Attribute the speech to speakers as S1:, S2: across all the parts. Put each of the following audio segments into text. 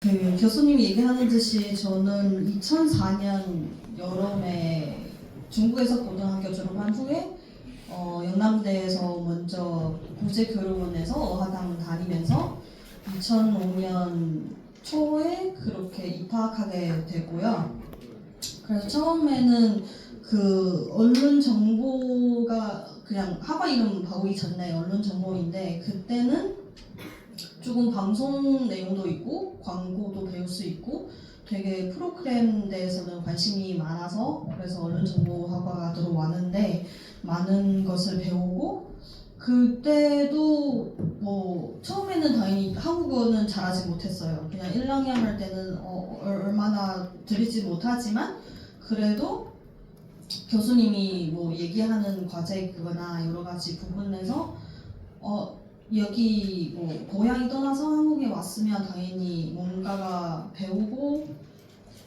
S1: 교수님이 얘기하는 듯이 저는 2004년 여름에 중국에서 고등학교 졸업한 후에 영남대에서 먼저 국제교류원에서 어학당 다니면서 2005년 초에 그렇게 입학하게 되고요. 그래서 처음에는 그 언론 정보가 그냥 학과 이름 바꾸기 전에 언론 정보인데 그때는 조금 방송 내용도 있고 광고도 배울 수 있고 되게 프로그램 대해서는 관심이 많아서 그래서 언론정보학과가 들어왔는데 많은 것을 배우고 그때도 뭐 처음에는 당연히 한국어는 잘하지 못했어요. 그냥 1, 학년 할 때는 얼마나 들리지 못하지만 그래도 교수님이 뭐 얘기하는 과제 그거나 여러 가지 부분에서 여기 뭐 고향이 떠나서 한국에 왔으면 당연히 뭔가가 배우고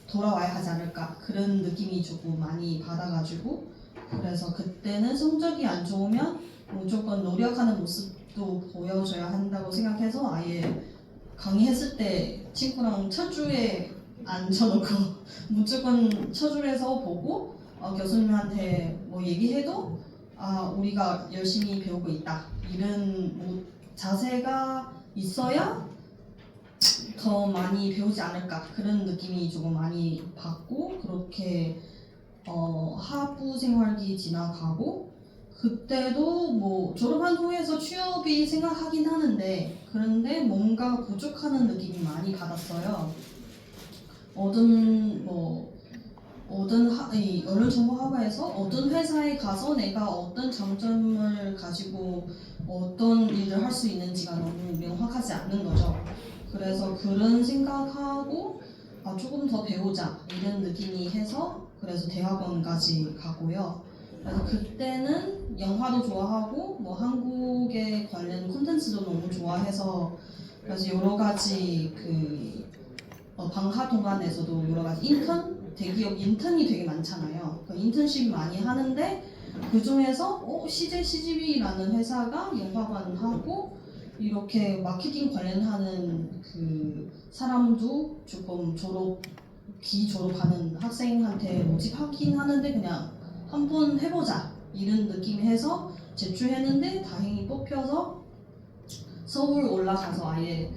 S1: 돌아와야 하지 않을까 그런 느낌이 조금 많이 받아가지고 그래서 그때는 성적이 안 좋으면 무조건 노력하는 모습도 보여줘야 한다고 생각해서 아예 강의했을 때 친구랑 첫 줄에 앉혀놓고 무조건 첫 줄에서 보고 교수님한테 뭐 얘기해도 우리가 열심히 배우고 있다 이런 뭐 자세가 있어야 더 많이 배우지 않을까 그런 느낌이 조금 많이 받고 그렇게 하부 생활기 지나가고 그때도 뭐 졸업한 후에서 취업이 생각하긴 하는데 그런데 뭔가 부족하는 느낌이 많이 받았어요. 이 언론정보학과에서 어떤 회사에 가서 내가 어떤 장점을 가지고 어떤 일을 할 수 있는지가 너무 명확하지 않는 거죠. 그래서 그런 생각하고 조금 더 배우자 이런 느낌이 해서 그래서 대학원까지 가고요. 그래서 그때는 영화도 좋아하고 뭐 한국에 관련 콘텐츠도 너무 좋아해서 그래서 여러 가지 방학 동안에서도 여러 가지 대기업 인턴이 되게 많잖아요. 그 인턴십 많이 하는데 그 중에서 CJCGV라는 회사가 영화관하고 이렇게 마케팅 관련하는 그 사람도 조금 졸업하는 학생한테 모집하긴 하는데 그냥 한번 해보자 이런 느낌이 해서 제출했는데 다행히 뽑혀서 서울 올라가서 아예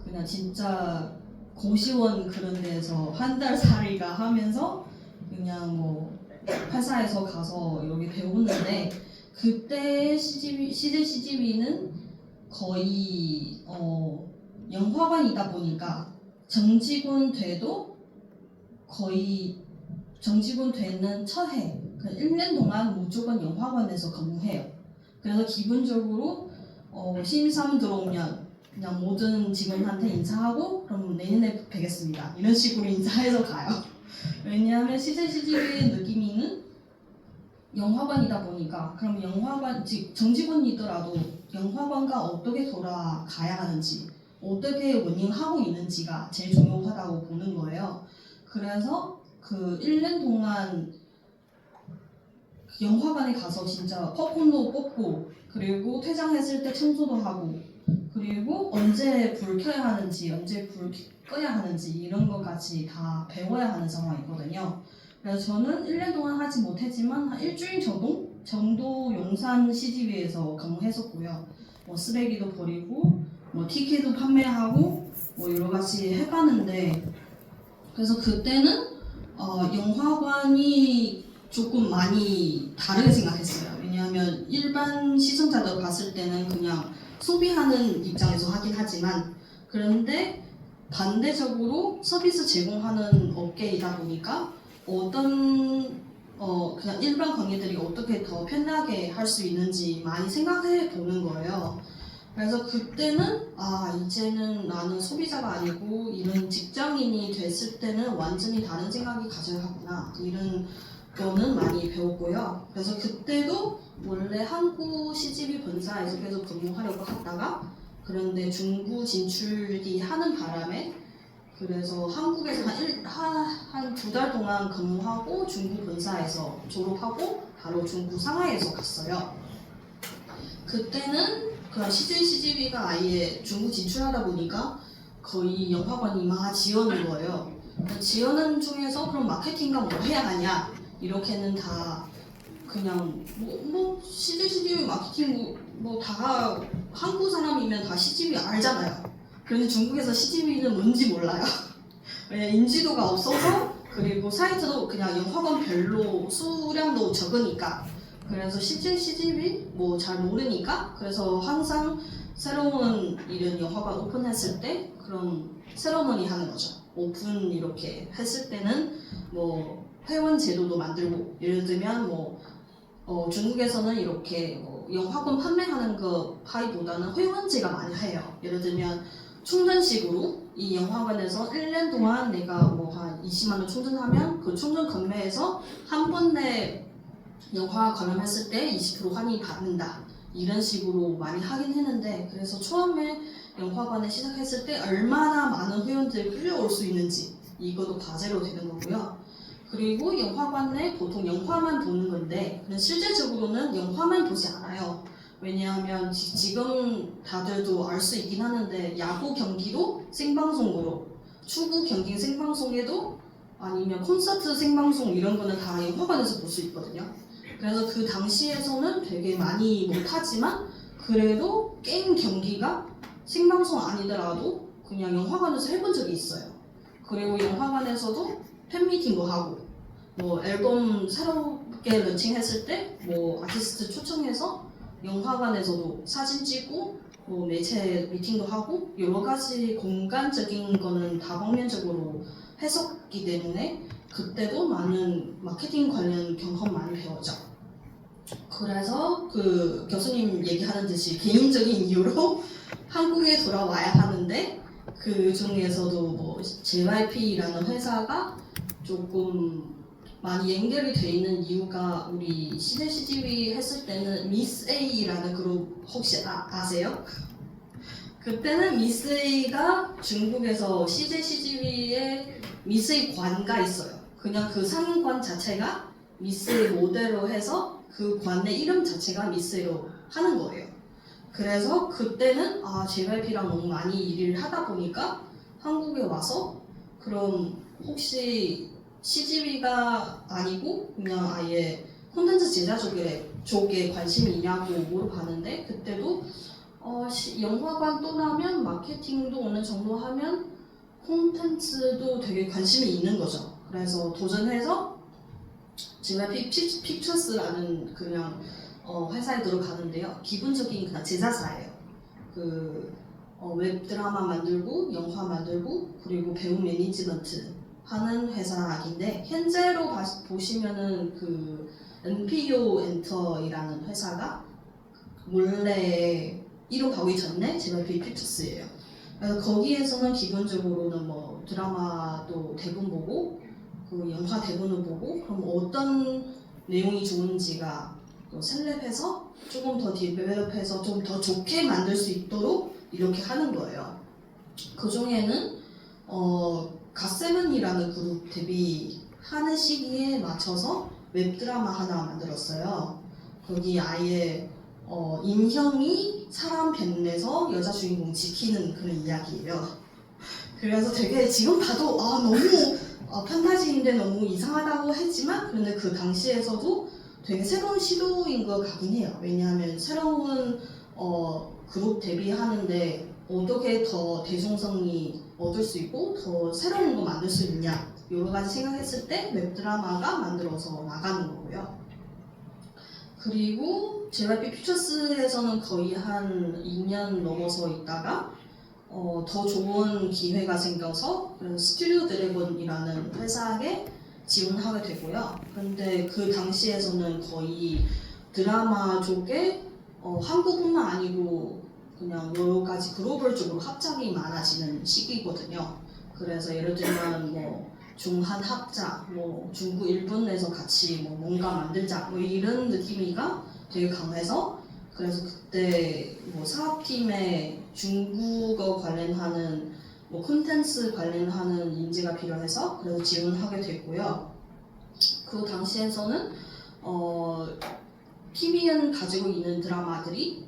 S1: 그냥 진짜 고시원 그런 데서 한 달 살이가 하면서 그냥 뭐 회사에서 가서 여기 배우는데 그때 CJCGV는 거의 영화관이다 보니까 정직원 돼도 거의 정직원 되는 첫 해, 1년 동안 무조건 영화관에서 근무해요. 그래서 기본적으로 신입사원 들어오면 그냥 모든 직원한테 인사하고 그럼 내년에 뵙겠습니다. 이런 식으로 인사해서 가요. 왜냐하면 CJCGV의 느낌이는 영화관이다 보니까 그럼 영화관 정직원이더라도 영화관과 어떻게 돌아가야 하는지 어떻게 운영하고 있는지가 제일 중요하다고 보는 거예요. 그래서 그 1년 동안 영화관에 가서 진짜 팝콘도 뽑고 그리고 퇴장했을 때 청소도 하고 그리고 언제 불 켜야 하는지 언제 불 꺼야 하는지 이런 것까지 다 배워야 하는 상황이거든요. 그래서 저는 1년 동안 하지 못했지만 한 일주일 정도 용산 CGV에서 근무했었고요. 뭐 쓰레기도 버리고 뭐 티켓도 판매하고 뭐 여러 가지 해봤는데 그래서 그때는 영화관이 조금 많이 다르게 생각했어요. 왜냐하면 일반 시청자들 봤을 때는 그냥 소비하는 입장에서 하긴 하지만 그런데 반대적으로 서비스 제공하는 업계이다 보니까 그냥 일반 관객들이 어떻게 더 편하게 할 수 있는지 많이 생각해 보는 거예요. 그래서 그때는 이제는 나는 소비자가 아니고 이런 직장인이 됐을 때는 완전히 다른 생각이 가져야 하구나 이런 거는 많이 배웠고요. 그래서 그때도 원래 한국 CGV 본사에서 계속 근무하려고 하다가 그런데 중구 진출이 하는 바람에 그래서 한국에서 한 2달 동안 근무하고 중구 본사에서 졸업하고 바로 중구 상하이에서 갔어요. 그때는 그 CJCGV가 아예 중국 진출하다 보니까 거의 영화관이 막 지어는 거예요. 지어는 중에서 그럼 마케팅가 뭐 해야 하냐 이렇게는 다 그냥 뭐 CGV 마케팅 뭐 다 한국 사람이면 다 CGV 알잖아요. 그런데 중국에서 CGV는 뭔지 몰라요. 왜냐 인지도가 없어서 그리고 사이트도 그냥 영화관별로 수량도 적으니까 그래서 실제 CGV 뭐 잘 모르니까 그래서 항상 새로운 이런 영화관 오픈했을 때 그런 세러머니 하는 거죠. 오픈 이렇게 했을 때는 뭐 회원 제도도 만들고 예를 들면 뭐 중국에서는 이렇게 뭐 영화관 판매하는 거 파이보다는 회원제가 많이 해요. 예를 들면 충전식으로 이 영화관에서 1년 동안 내가 뭐 한 20만 원 충전하면 그 충전 금매에서 한 번에 영화 관람했을 때 20% 할인 받는다. 이런 식으로 많이 하긴 했는데 그래서 처음에 영화관에 시작했을 때 얼마나 많은 회원들이 끌려올 수 있는지 이것도 과제로 되는 거고요. 그리고 영화관에 보통 영화만 보는 건데 실제적으로는 영화만 보지 않아요. 왜냐하면 지금 다들도 알 수 있긴 하는데 야구 경기도 생방송으로 축구 경기 생방송에도 아니면 콘서트 생방송 이런 거는 다 영화관에서 볼 수 있거든요. 그래서 그 당시에서는 되게 많이 못하지만 그래도 게임 경기가 생방송 아니더라도 그냥 영화관에서 해본 적이 있어요. 그리고 영화관에서도 팬미팅도 하고 뭐 앨범 새롭게 런칭했을 때 뭐 아티스트 초청해서 영화관에서도 사진 찍고 뭐 매체 미팅도 하고 여러 가지 공간적인 거는 다방면적으로 했었기 때문에 그때도 많은 마케팅 관련 경험 많이 배웠죠. 그래서 그 교수님 얘기하는 듯이 개인적인 이유로 한국에 돌아와야 하는데 그 중에서도 뭐 JYP라는 회사가 조금 많이 연결이 돼 있는 이유가 우리 CGV 했을 때는 미스 A라는 그룹 혹시 아세요? 그때는 미스 A가 중국에서 CGV에 미스 A 관가 있어요. 그냥 그 상관 자체가 미스 A 모델로 해서 그 관의 이름 자체가 미스 A로 하는 거예요. 그래서 그때는 JYP랑 너무 많이 일을 하다 보니까 한국에 와서 그럼 혹시 CGV가 아니고 그냥 아예 콘텐츠 제작 쪽에 관심이 있냐고 물어봤는데 그때도 영화관 떠나면 마케팅도 어느 정도 하면 콘텐츠도 되게 관심이 있는 거죠. 그래서 도전해서 JYP 픽처스라는 그냥 회사에 들어가는데요. 기본적인 그냥 제작사예요. 웹드라마 만들고 영화 만들고 그리고 배우 매니지먼트 하는 회사인데 현재로 보시면은 그 NPO 엔터이라는 회사가 원래 이름가기 전에 JYP 픽처스예요. 그래서 거기에서는 기본적으로는 뭐 드라마도 대본 보고 그 영화 대본을 보고 그럼 어떤 내용이 좋은지가 셀렉해서 조금 더 디벨롭해서 좀 더 좋게 만들 수 있도록 이렇게 하는 거예요. 그 중에는 갓세븐이라는 그룹 데뷔하는 시기에 맞춰서 웹드라마 하나 만들었어요. 거기 아예 인형이 사람 변해서 여자 주인공 지키는 그런 이야기예요. 그래서 되게 지금 봐도 너무 판타지인데 너무 이상하다고 했지만 그런데 그 당시에서도 되게 새로운 시도인 것 같긴 해요. 왜냐하면 새로운 그룹 데뷔하는데 어떻게 더 대중성이 얻을 수 있고 더 새로운 거 만들 수 있냐 여러 가지 생각했을 때 웹드라마가 만들어서 나가는 거고요. 그리고 JYP 퓨처스에서는 거의 한 2년 넘어서 있다가 더 좋은 기회가 생겨서 스튜디오 드래곤이라는 회사에 지원하게 되고요. 그런데 그 당시에서는 거의 드라마 쪽에 한국뿐만 아니고 그냥 여러 가지 글로벌적으로 합작이 많아지는 시기거든요. 그래서 예를 들면 뭐 중한 합작, 뭐 중국 일본에서 같이 뭐 뭔가 만들자 뭐 이런 느낌이가 되게 강해서 그래서 그때 뭐 사업팀에 중국어 관련하는 뭐 콘텐츠 관련하는 인재가 필요해서 그래서 지원하게 됐고요. 그 당시에서는 TVN 가지고 있는 드라마들이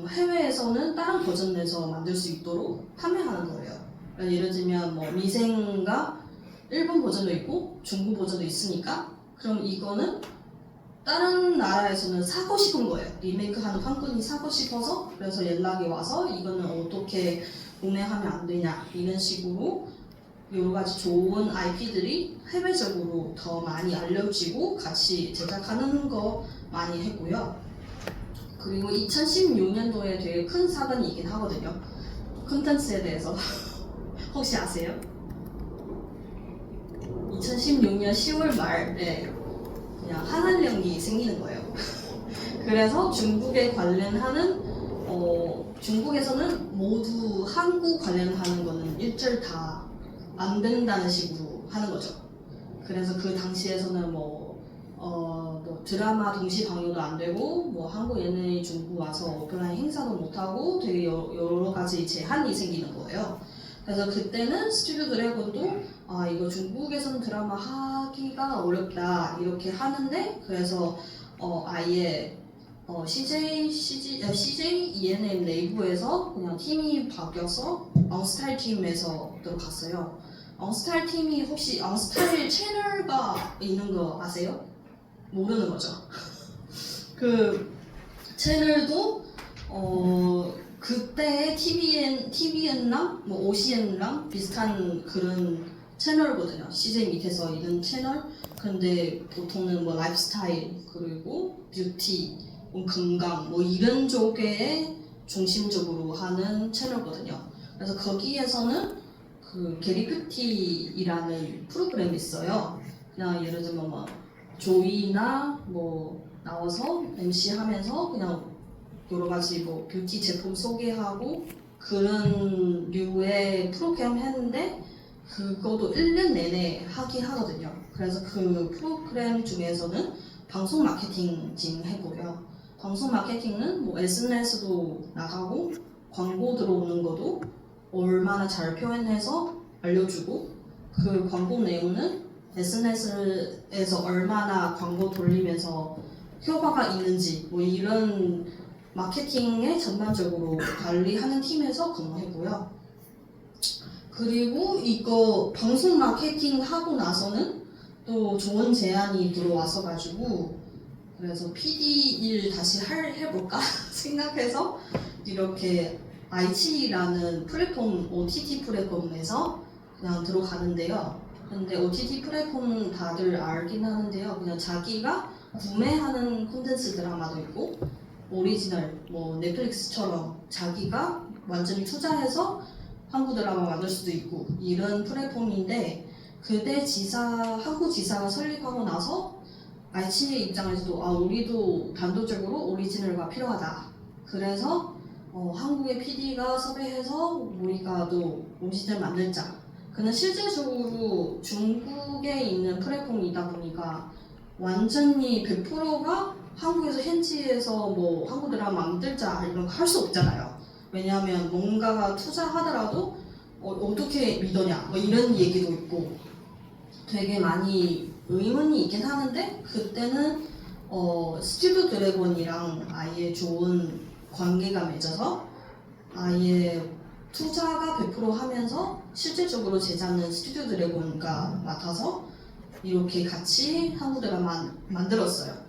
S1: 해외에서는 다른 버전 내서 만들 수 있도록 판매하는 거예요. 그러니까 예를 들면 뭐 미생가 일본 버전도 있고 중국 버전도 있으니까 그럼 이거는 다른 나라에서는 사고 싶은 거예요. 리메이크하는 판권이 사고 싶어서 그래서 연락이 와서 이거는 어떻게 구매하면 안 되냐 이런 식으로 여러 가지 좋은 IP들이 해외적으로 더 많이 알려지고 같이 제작하는 거 많이 했고요. 그리고 2016년도에 되게 큰 사건이긴 하거든요. 콘텐츠에 대해서 혹시 아세요? 2016년 10월 말에 그냥 한한령이 생기는 거예요. 그래서 중국에 관련하는 중국에서는 모두 한국 관련하는 거는 일절 다 안 된다는 식으로 하는 거죠. 그래서 그 당시에서는 뭐 드라마 동시 방영도 안 되고 뭐 한국 연예인 중국 와서 오프라인 행사도 못 하고 되게 여러 가지 제한이 생기는 거예요. 그래서 그때는 스튜디오 드래곤도 이거 중국에서는 드라마 하기가 어렵다 이렇게 하는데 그래서 아예 CJ ENM 내부에서 그냥 팀이 바뀌어서 엉스타일 팀에서 들어갔어요. 엉스타일 팀이 혹시 엉스타일 채널가 있는 거 아세요? 모르는 거죠. 그 채널도 그때 TVN랑 뭐 OCN랑 비슷한 그런 채널거든요. CJ 밑에서 있는 채널. 근데 보통은 뭐 라이프스타일 그리고 뷰티, 뭐 건강 뭐 이런 쪽에 중심적으로 하는 채널거든요. 그래서 거기에서는 그 게리 뷰티라는 프로그램이 있어요. 그냥 예를 들면 뭐 조이나 뭐 나와서 MC 하면서 그냥 여러 가지 뭐 뷰티 제품 소개하고 그런 류의 프로그램 했는데 그것도 1년 내내 하거든요. 그래서 그 프로그램 중에서는 방송 마케팅 진행했고요. 방송 마케팅은 뭐 SNS도 나가고 광고 들어오는 것도 얼마나 잘 표현해서 알려주고 그 광고 내용은 SNS에서 얼마나 광고 돌리면서 효과가 있는지 뭐 이런 마케팅에 전반적으로 관리하는 팀에서 근무했고요. 그리고 이거 방송 마케팅 하고 나서는 또 좋은 제안이 들어와서 가지고 그래서 PD 일 다시 해볼까 생각해서 이렇게 아이치라는 플랫폼 OTT 플랫폼에서 그냥 들어가는데요. 근데 OTT 플랫폼 다들 알긴 하는데요. 그냥 자기가 구매하는 콘텐츠 드라마도 있고 오리지널 뭐 넷플릭스처럼 자기가 완전히 투자해서 한국 드라마 만들 수도 있고 이런 플랫폼인데 그때 한국 지사가 설립하고 나서 아이치의 입장에서도 우리도 단도적으로 오리지널가 필요하다. 그래서 한국의 PD가 섭외해서 우리가 또 오리지널 만들자. 근데 실질적으로 중국에 있는 플랫폼이다 보니까 완전히 100%가 한국에서 현지에서 뭐 한국 드라마 만들자 이런 거 할 수 없잖아요. 왜냐하면 뭔가가 투자하더라도 어떻게 믿으냐 뭐 이런 얘기도 있고 되게 많이 의문이 있긴 하는데 그때는 스튜디오 드래곤이랑 아예 좋은 관계가 맺어서 아예 투자가 100% 하면서 실질적으로 제작은 스튜디오 드래곤과 맡아서 이렇게 같이 한국 드라마 만들었어요.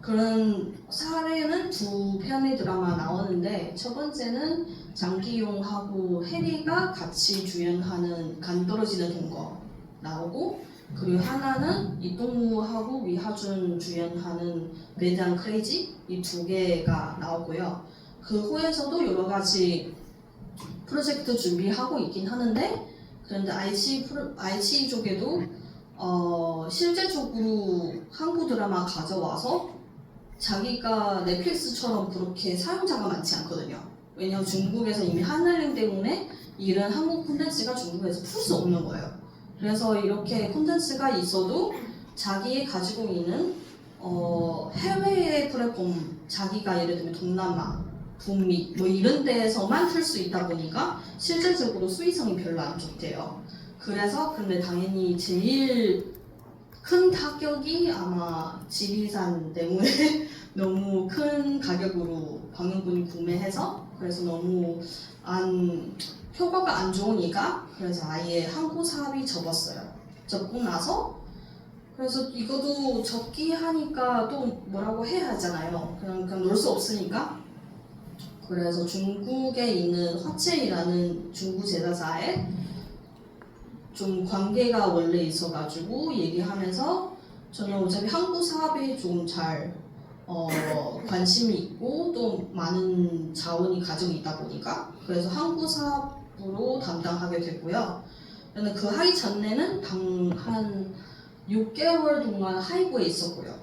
S1: 그런 사례는 두 편의 드라마 나오는데 첫 번째는 장기용하고 해리가 같이 주연하는 간 떨어지는 동거 나오고 그리고 하나는 이동우하고 위하준 주연하는 배드앤 크레이지 이 두 개가 나오고요. 그 후에서도 여러 가지 프로젝트 준비하고 있긴 하는데 그런데 IC 쪽에도 실제적으로 한국 드라마 가져와서 자기가 넷플릭스처럼 그렇게 사용자가 많지 않거든요. 왜냐하면 중국에서 이미 한일링 때문에 이런 한국 콘텐츠가 중국에서 풀 수 없는 거예요. 그래서 이렇게 콘텐츠가 있어도 자기 가지고 있는 해외의 플랫폼 자기가 예를 들면 동남아, 북미 뭐 이런 데에서만 틀 수 있다 보니까 실질적으로 수익성이 별로 안 좋대요. 그래서 근데 당연히 제일 큰 타격이 아마 지리산 때문에 너무 큰 가격으로 방영분이 구매해서 그래서 너무 효과가 안 좋으니까 그래서 아예 항구 사업이 접었어요. 접고 나서 그래서 이것도 접기 하니까 또 뭐라고 해야 하잖아요. 그냥 놀 수 없으니까. 그래서 중국에 있는 화채이라는 중국 제자사에 좀 관계가 원래 있어가지고 얘기하면서 저는 어차피 한국 사업에 좀 잘 관심이 있고 또 많은 자원이 가지고 있다 보니까 그래서 한국 사업으로 담당하게 됐고요. 근데 그 하기 전에는 한 6개월 동안 하이구에 있었고요.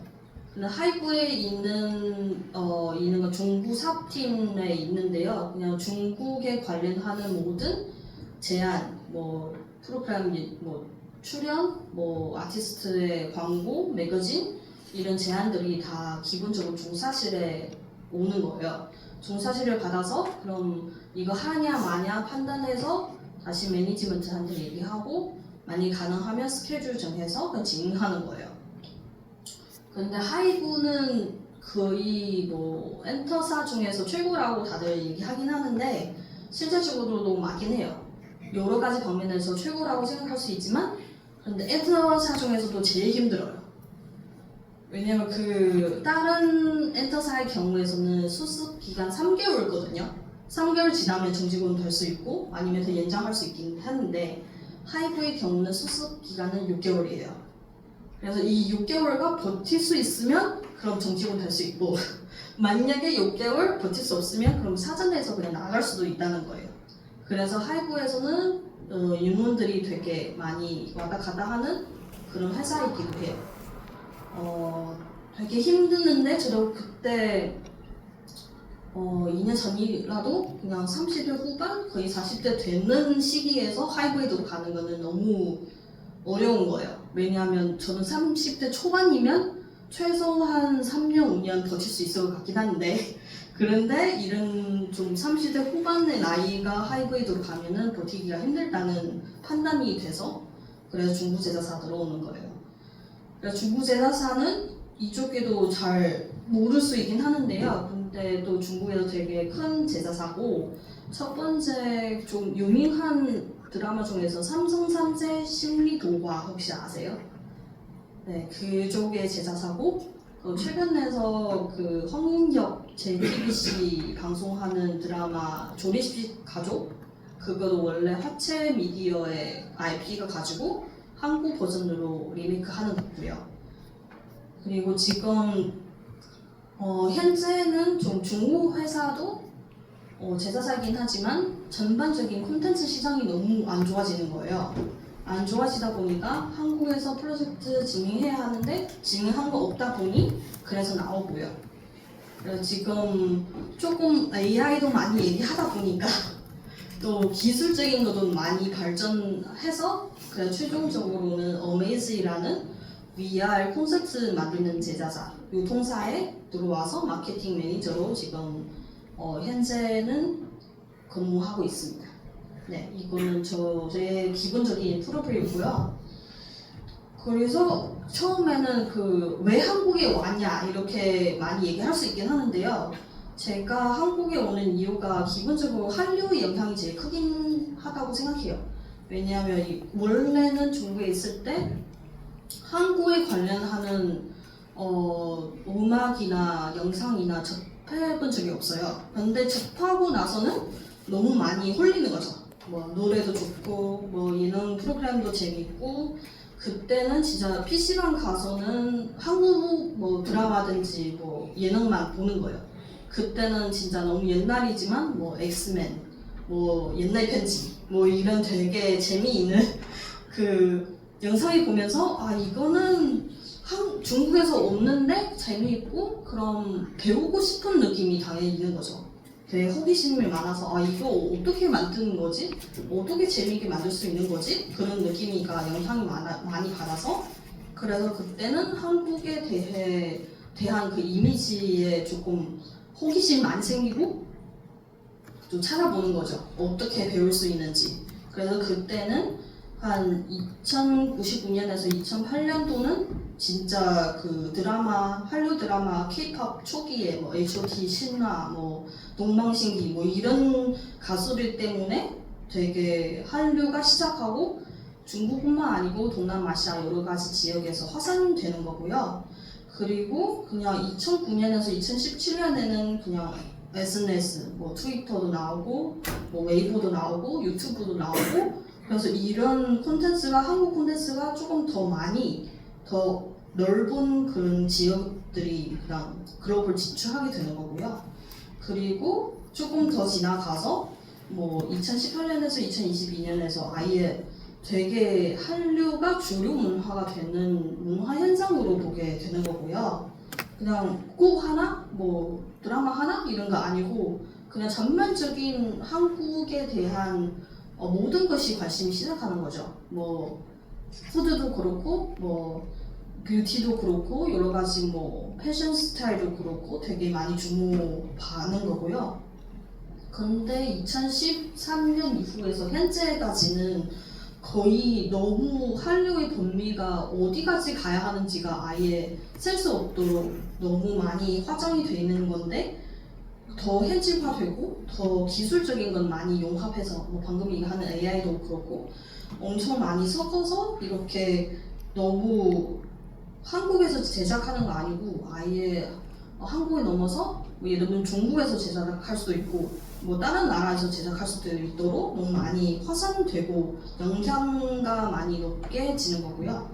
S1: 근데 하이구에 있는 건 중부 사업팀에 있는데요. 그냥 중국에 관련하는 모든 제안, 뭐 프로그램, 뭐 출연, 뭐 아티스트의 광고, 매거진 이런 제안들이 다 기본적으로 중사실에 오는 거예요. 중사실을 받아서 그럼 이거 하냐 마냐 판단해서 다시 매니지먼트한테 얘기하고 만약 가능하면 스케줄 정해서 진행하는 거예요. 근데 하이구는 거의 뭐 엔터사 중에서 최고라고 다들 얘기하긴 하는데 실제적으로도 맞긴 해요. 여러 가지 방면에서 최고라고 생각할 수 있지만 근데 엔터사 중에서도 제일 힘들어요. 왜냐면 그 다른 엔터사의 경우에서는 수습 기간 3개월거든요. 3개월 지나면 정직원 될 수 있고 아니면 더 연장할 수 있긴 하는데 하이브의 경우는 수습 기간은 6개월이에요. 그래서 이 6개월가 버틸 수 있으면 그럼 정직원 될 수 있고 만약에 6개월 버틸 수 없으면 그럼 사전에서 그냥 나갈 수도 있다는 거예요. 그래서 하이브에서는 인원들이 되게 많이 왔다 갔다 하는 그런 회사이기도 해요. 되게 힘드는데 저도 그때 2년 전이라도 그냥 30대 후반 거의 40대 되는 시기에서 하이브리드로 가는 거는 너무 어려운 거예요. 왜냐하면 저는 30대 초반이면 최소한 3년, 5년 버틸 수 있을 것 같긴 한데 그런데 이런 좀 30대 후반의 나이가 하이브리드로 가면은 버티기가 힘들다는 판단이 돼서 그래서 중국 제자사 들어오는 거예요. 그래서 중국 제자사는 이쪽에도 잘 모를 수 있긴 하는데요. 근데 또 중국에도 되게 큰 제자사고 첫 번째 좀 유명한 드라마 중에서 삼성삼세 심리도화 혹시 아세요? 네, 그쪽의 제자사고 최근에서 그 홍인혁 JTBC 방송하는 드라마 조립식 가족 그거도 원래 화채 미디어의 IP가 가지고 한국 버전으로 리메이크하는 거고요. 그리고 지금 현재는 좀 중국 회사도 제자사이긴 하지만 전반적인 콘텐츠 시장이 너무 안 좋아지는 거예요. 안 좋아지다 보니까 한국에서 프로젝트 진행해야 하는데 진행한 거 없다 보니 그래서 나오고요. 그래서 지금 조금 AI도 많이 얘기하다 보니까 또 기술적인 것도 많이 발전해서 그래서 최종적으로는 어메이즈라는 VR 콘서트 만드는 제자사 유통사에 들어와서 마케팅 매니저로 지금 현재는 근무하고 있습니다. 네, 이거는 저의 기본적인 프로필이고요. 그래서 처음에는 왜 한국에 왔냐 이렇게 많이 얘기할 수 있긴 하는데요. 제가 한국에 오는 이유가 기본적으로 한류의 영향이 제일 크긴 하다고 생각해요. 왜냐하면 원래는 중국에 있을 때 한국에 관련하는 음악이나 영상이나 접해본 적이 없어요. 근데 접하고 나서는 너무 많이 홀리는 거죠. 뭐 노래도 좋고 뭐 예능 프로그램도 재밌고 그때는 진짜 PC방 가서는 한국 뭐 드라마든지 뭐 예능만 보는 거예요. 그때는 진짜 너무 옛날이지만 뭐 엑스맨, 뭐 옛날 편지, 뭐 이런 되게 재미있는 그 영상을 보면서 아 이거는 중국에서 없는데 재미있고 그럼 배우고 싶은 느낌이 당연히 있는 거죠. 되게 호기심이 많아서 아 이거 어떻게 만드는 거지? 어떻게 재미있게 만들 수 있는 거지? 그런 느낌이가 영향이 많이 받아서 그래서 그때는 한국에 대한 그 이미지에 조금 호기심 많이 생기고 좀 찾아보는 거죠. 어떻게 배울 수 있는지. 그래서 그때는 한 2099년에서 2008년도는 진짜 그 드라마, 한류 드라마, K-pop 초기에 뭐 H.O.T, 신화, 뭐 동방신기 뭐 이런 가수들 때문에 되게 한류가 시작하고 중국뿐만 아니고 동남아시아 여러 가지 지역에서 확산되는 거고요. 그리고 그냥 2009년에서 2017년에는 그냥 SNS, 뭐 트위터도 나오고, 뭐 웨이보도 나오고, 유튜브도 나오고, 그래서 이런 콘텐츠가 한국 콘텐츠가 조금 더 많이 더 넓은 그런 지역들이 그냥 글로벌 진출하게 되는 거고요. 그리고 조금 더 지나가서 뭐 2018년에서 2022년에서 아예 되게 한류가 주류 문화가 되는 문화 현상으로 보게 되는 거고요. 그냥 곡 하나, 뭐 드라마 하나 이런 거 아니고 그냥 전면적인 한국에 대한 모든 것이 관심이 시작하는 거죠. 뭐 푸드도 그렇고, 뭐 뷰티도 그렇고 여러 가지 뭐 패션 스타일도 그렇고 되게 많이 주목받는 거고요. 그런데 2013년 이후에서 현재까지는 거의 너무 한류의 범위가 어디까지 가야 하는지가 아예 셀 수 없도록 너무 많이 확장이 되어 있는 건데 더 현실화되고 더 기술적인 건 많이 융합해서 뭐 방금 얘기하는 AI도 그렇고 엄청 많이 섞어서 이렇게 너무 한국에서 제작하는 거 아니고 아예 한국에 넘어서 뭐 예를 들면 중국에서 제작할 수도 있고 뭐 다른 나라에서 제작할 수도 있도록 너무 많이 확산되고 영향가 많이 높게지는 거고요.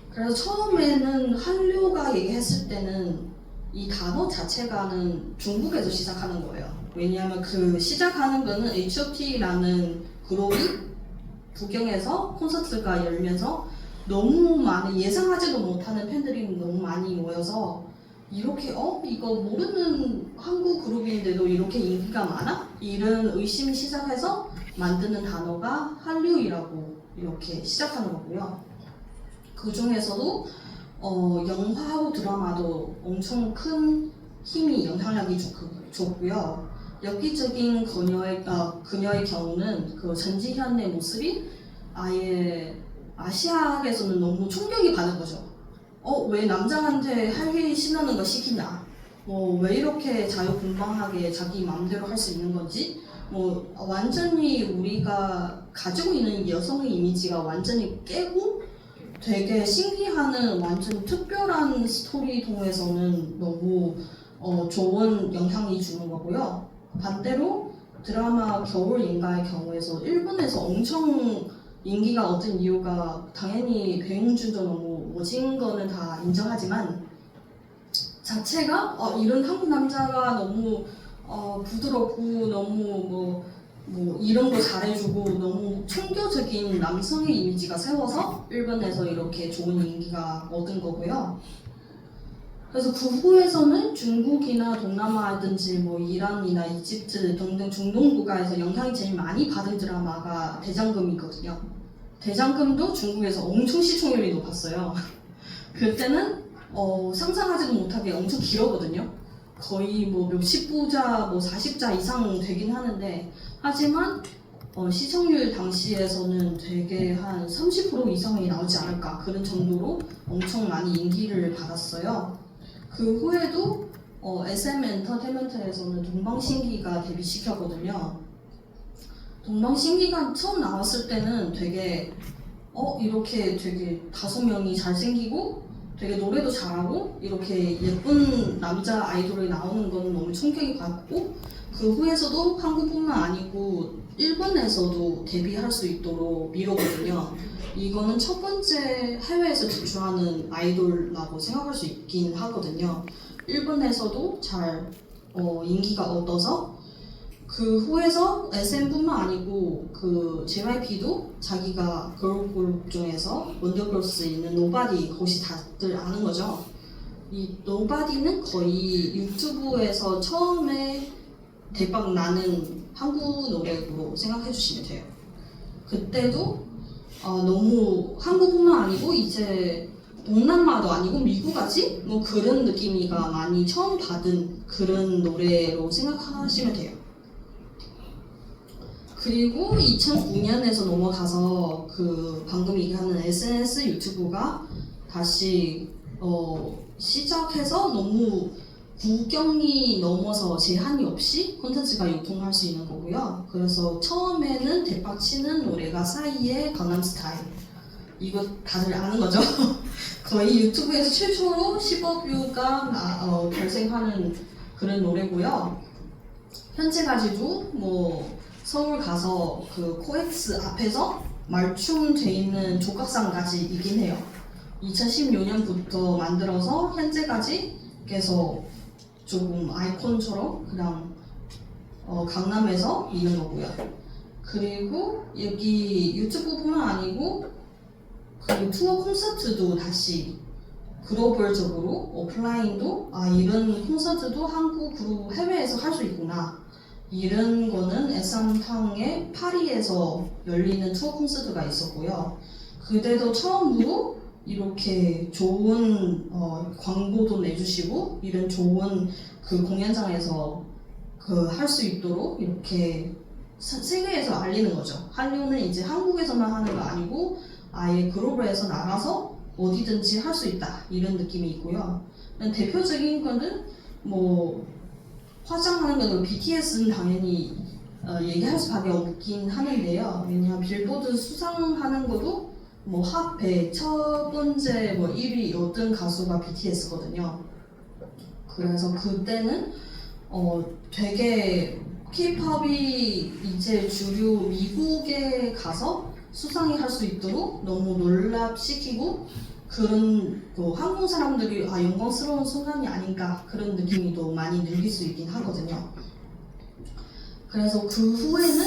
S1: 그래서 처음에는 한류가 얘기했을 때는 이 단어 자체가는 중국에서 시작하는 거예요. 왜냐하면 그 시작하는 거는 H.O.T라는 그룹이 북경에서 콘서트가 열면서 너무 많은 예상하지도 못하는 팬들이 너무 많이 모여서 이렇게 이거 모르는 한국 그룹인데도 이렇게 인기가 많아? 이런 의심이 시작해서 만드는 단어가 한류이라고 이렇게 시작하는 거고요. 그 중에서도 영화하고 드라마도 엄청 큰 힘이 영향력이 줬고요. 엽기적인 그녀의 경우는 그 전지현의 모습이 아예 아시아에서는 너무 충격이 받은 거죠. 왜 남자한테 할기 신나는 거 시키냐? 왜 이렇게 자유분방하게 자기 마음대로 할 수 있는 건지? 완전히 우리가 가지고 있는 여성의 이미지가 완전히 깨고 되게 신기하는 완전 특별한 스토리 통해서는 너무 좋은 영향이 주는 거고요. 반대로 드라마 겨울인가의 경우에서 일본에서 엄청 인기가 얻은 이유가 당연히 배용준도 너무 멋진 거는 다 인정하지만 자체가 이런 한국 남자가 너무 부드럽고 너무 뭐 이런 거 잘해주고 너무 청교적인 남성의 이미지가 세워서 일본에서 이렇게 좋은 인기가 얻은 거고요. 그래서 그 후에서는 중국이나 동남아든지 뭐 이란이나 이집트 등등 중동 국가에서 영향이 제일 많이 받은 드라마가 대장금이거든요. 대장금도 중국에서 엄청 시청률이 높았어요. 그때는 상상하지도 못하게 엄청 길었거든요. 거의 뭐 몇십 부자, 뭐 40자 이상 되긴 하는데 하지만 시청률 당시에서는 되게 한 30% 이상이 나오지 않을까 그런 정도로 엄청 많이 인기를 받았어요. 그 후에도 SM 엔터테인먼트에서는 동방신기가 데뷔시켰거든요. 동방신기가 처음 나왔을 때는 되게 이렇게 되게 5명이 잘생기고 되게 노래도 잘하고 이렇게 예쁜 남자 아이돌이 나오는 건 너무 충격이 받고 그 후에서도 한국뿐만 아니고 일본에서도 데뷔할 수 있도록 미뤘거든요. 이거는 첫 번째 해외에서 진출하는 아이돌이라고 생각할 수 있긴 하거든요. 일본에서도 잘 인기가 얻어서 그 후에서 SM뿐만 아니고 그 JYP도 자기가 걸그룹 중에서 원더걸스 있는 노바디 혹시 다들 아는 거죠? 이 노바디는 거의 유튜브에서 처음에 대박 나는 한국 노래로 생각해 주시면 돼요. 그때도 너무 한국뿐만 아니고 이제 동남아도 아니고 미국까지 뭐 그런 느낌이가 많이 처음 받은 그런 노래로 생각하시면 돼요. 그리고 2009년에서 넘어가서 그 방금 얘기하는 SNS 유튜브가 다시 시작해서 너무 국경이 넘어서 제한이 없이 콘텐츠가 유통할 수 있는 거고요. 그래서 처음에는 대박치는 노래가 싸이의 강남스타일, 이거 다들 아는 거죠? 거의 유튜브에서 최초로 10억 뷰가 발생하는 그런 노래고요. 현재까지도 뭐 서울 가서 그 코엑스 앞에서 말춤 돼 있는 조각상까지 있긴 해요. 2016년부터 만들어서 현재까지 계속 조금 아이콘처럼 그냥 강남에서 있는 거고요. 그리고 여기 유튜브뿐만 아니고 그 투어 콘서트도 다시 글로벌적으로 오프라인도 이런 콘서트도 한국으로 해외에서 할 수 있구나, 이런 거는 에삼탕의 파리에서 열리는 투어 콘서트가 있었고요. 그때도 처음으로 이렇게 좋은 광고도 내주시고 이런 좋은 그 공연장에서 그 할 수 있도록 이렇게 세계에서 알리는 거죠. 한류는 이제 한국에서만 하는 거 아니고 아예 글로벌에서 나가서 어디든지 할 수 있다, 이런 느낌이 있고요. 대표적인 거는 뭐 화장하는 거는 BTS는 당연히 얘기할 수밖에 없긴 하는데요. 왜냐하면 빌보드 수상하는 것도 뭐 핫100 첫 번째 뭐 1위 어떤 가수가 BTS거든요. 그래서 그때는 되게 K-팝이 이제 주류 미국에 가서 수상이 할 수 있도록 너무 놀랍시키고 그런 한국 사람들이 영광스러운 순간이 아닌가, 그런 느낌이 또 많이 느낄 수 있긴 하거든요. 그래서 그 후에는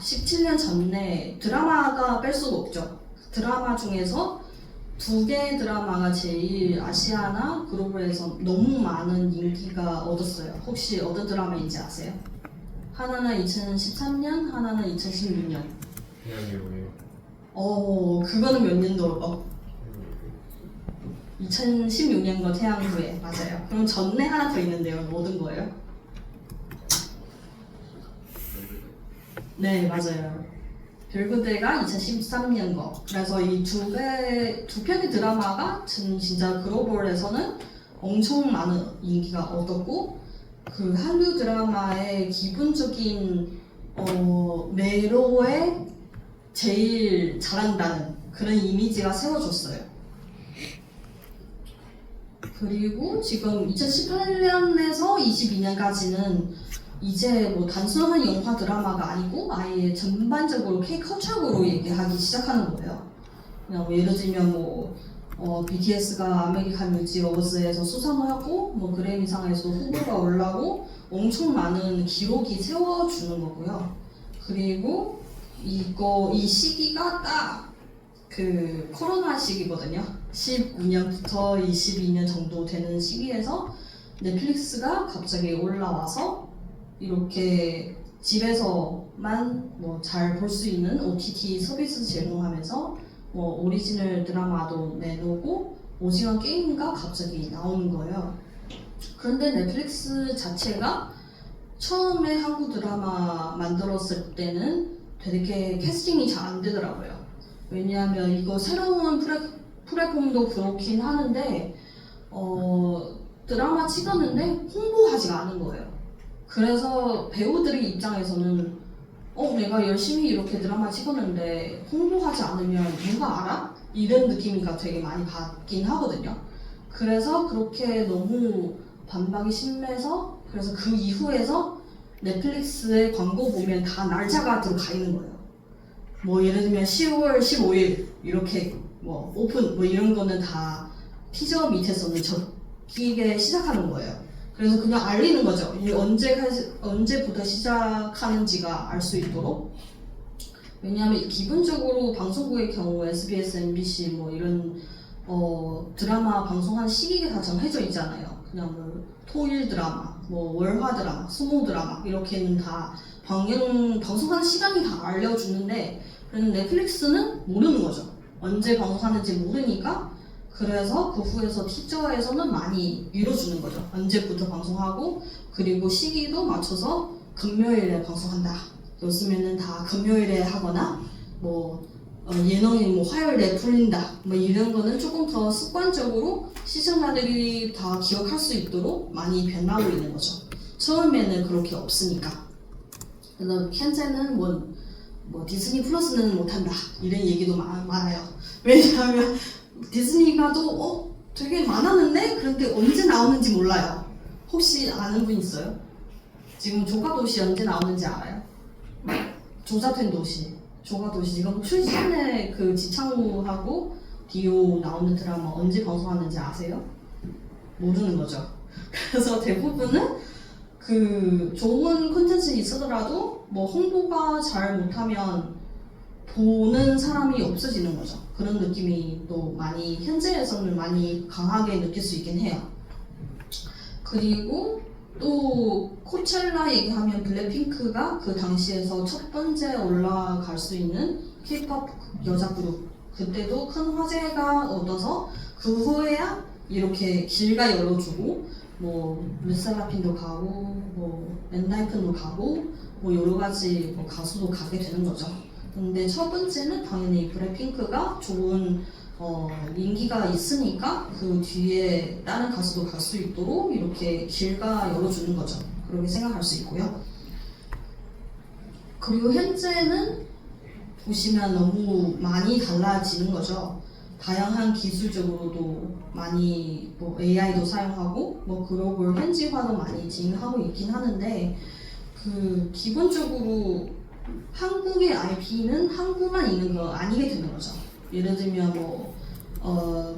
S1: 17년 전에 드라마가 뺄 수가 없죠. 드라마 중에서 2개 드라마가 제일 아시아나 글로벌에서 너무 많은 인기가 얻었어요. 혹시 어떤 드라마인지 아세요? 하나는 2013년, 하나는 2016년.
S2: 태양의
S1: 그거는 몇 년도? 2016년 거 태양 후예, 맞아요. 그럼 전에 하나 더 있는데요. 모든 거예요? 네, 맞아요. 별그대가 2013년 거. 그래서 이 두 편의 드라마가 진짜 글로벌에서는 엄청 많은 인기가 얻었고, 그 한류 드라마의 기본적인 매로에 제일 잘한다는 그런 이미지가 세워졌어요. 그리고 지금 2018년에서 22년까지는 이제 뭐 단순한 영화 드라마가 아니고 아예 전반적으로 K-컬처로 얘기하기 시작하는 거예요. 그냥 뭐 예를 들면 BTS가 아메리칸 뮤직 어워즈에서 수상을 하고 뭐 그래미상에서 후보가 올라고 엄청 많은 기록이 세워주는 거고요. 그리고 이 시기가 딱 그 코로나 시기거든요. 19년부터 22년 정도 되는 시기에서 넷플릭스가 갑자기 올라와서 이렇게 집에서만 뭐 잘 볼 수 있는 OTT 서비스 제공하면서 뭐 오리지널 드라마도 내놓고 오징어 게임가 갑자기 나오는 거예요. 그런데 넷플릭스 자체가 처음에 한국 드라마 만들었을 때는 되게 캐스팅이 잘 안 되더라고요. 왜냐하면 이거 새로운 플랫폼도 그렇긴 하는데 드라마 찍었는데 홍보하지가 않은 거예요. 그래서 배우들의 입장에서는 내가 열심히 이렇게 드라마 찍었는데 홍보하지 않으면 누가 알아? 이런 느낌이가 되게 많이 받긴 하거든요. 그래서 그렇게 너무 반박이 심해서 그래서 그 이후에서 넷플릭스의 광고 보면 다 날짜가 들어가 있는 거예요. 뭐 예를 들면 10월 15일 이렇게 뭐 오픈 뭐 이런 거는 다 티저 밑에서는 적히게 시작하는 거예요. 그래서 그냥 알리는 거죠. 이게 언제부터 시작하는지가 알 수 있도록. 왜냐하면 기본적으로 방송국의 경우 SBS, MBC 뭐 이런 드라마 방송하는 시기가 다 정해져 있잖아요. 그냥 뭐 토일 드라마, 뭐 월화 드라마, 수목 드라마 이렇게는 다 방송하는 시간이 다 알려주는데 그런데 넷플릭스는 모르는 거죠. 언제 방송하는지 모르니까 그래서 그 후에서 티저에서는 많이 밀어주는 거죠. 언제부터 방송하고 그리고 시기도 맞춰서 금요일에 방송한다. 요즘에는 다 금요일에 하거나 뭐 예능이 뭐 화요일에 풀린다. 뭐 이런 거는 조금 더 습관적으로 시청자들이 다 기억할 수 있도록 많이 변하고 있는 거죠. 처음에는 그렇게 없으니까. 그래서 현재는 뭐 디즈니 플러스는 못한다 이런 얘기도 많아요. 왜냐하면 디즈니가 또 되게 많았는데 그런데 언제 나오는지 몰라요. 혹시 아는 분 있어요? 지금 조가도시 언제 나오는지 알아요? 조자된 도시, 조가도시 지금 최신의 그 지창우하고 디오 나오는 드라마 언제 방송하는지 아세요? 모르는 거죠. 그래서 대부분은 그 좋은 콘텐츠 있으더라도 뭐 홍보가 잘 못하면 보는 사람이 없어지는 거죠. 그런 느낌이 또 많이 현재에서는 많이 강하게 느낄 수 있긴 해요. 그리고 또 코첼라 얘기하면 블랙핑크가 그 당시에서 첫 번째 올라갈 수 있는 K-pop 여자 그룹 그때도 큰 화제가 얻어서 그 후에야 이렇게 길가 열어주고 뭐 르세라핌도 가고 뭐 엔하이픈도 가고 뭐 여러 가지 뭐 가수도 가게 되는 거죠. 근데 첫 번째는 당연히 블랙핑크가 좋은 인기가 있으니까 그 뒤에 다른 가수도 갈 수 있도록 이렇게 길가 열어주는 거죠. 그렇게 생각할 수 있고요. 그리고 현재는 보시면 너무 많이 달라지는 거죠. 다양한 기술적으로도 많이 뭐 AI도 사용하고 뭐 글로벌 현지화도 많이 진행하고 있긴 하는데 그 기본적으로 한국의 IP는 한국만 있는 거 아니게 되는 거죠. 예를 들면 뭐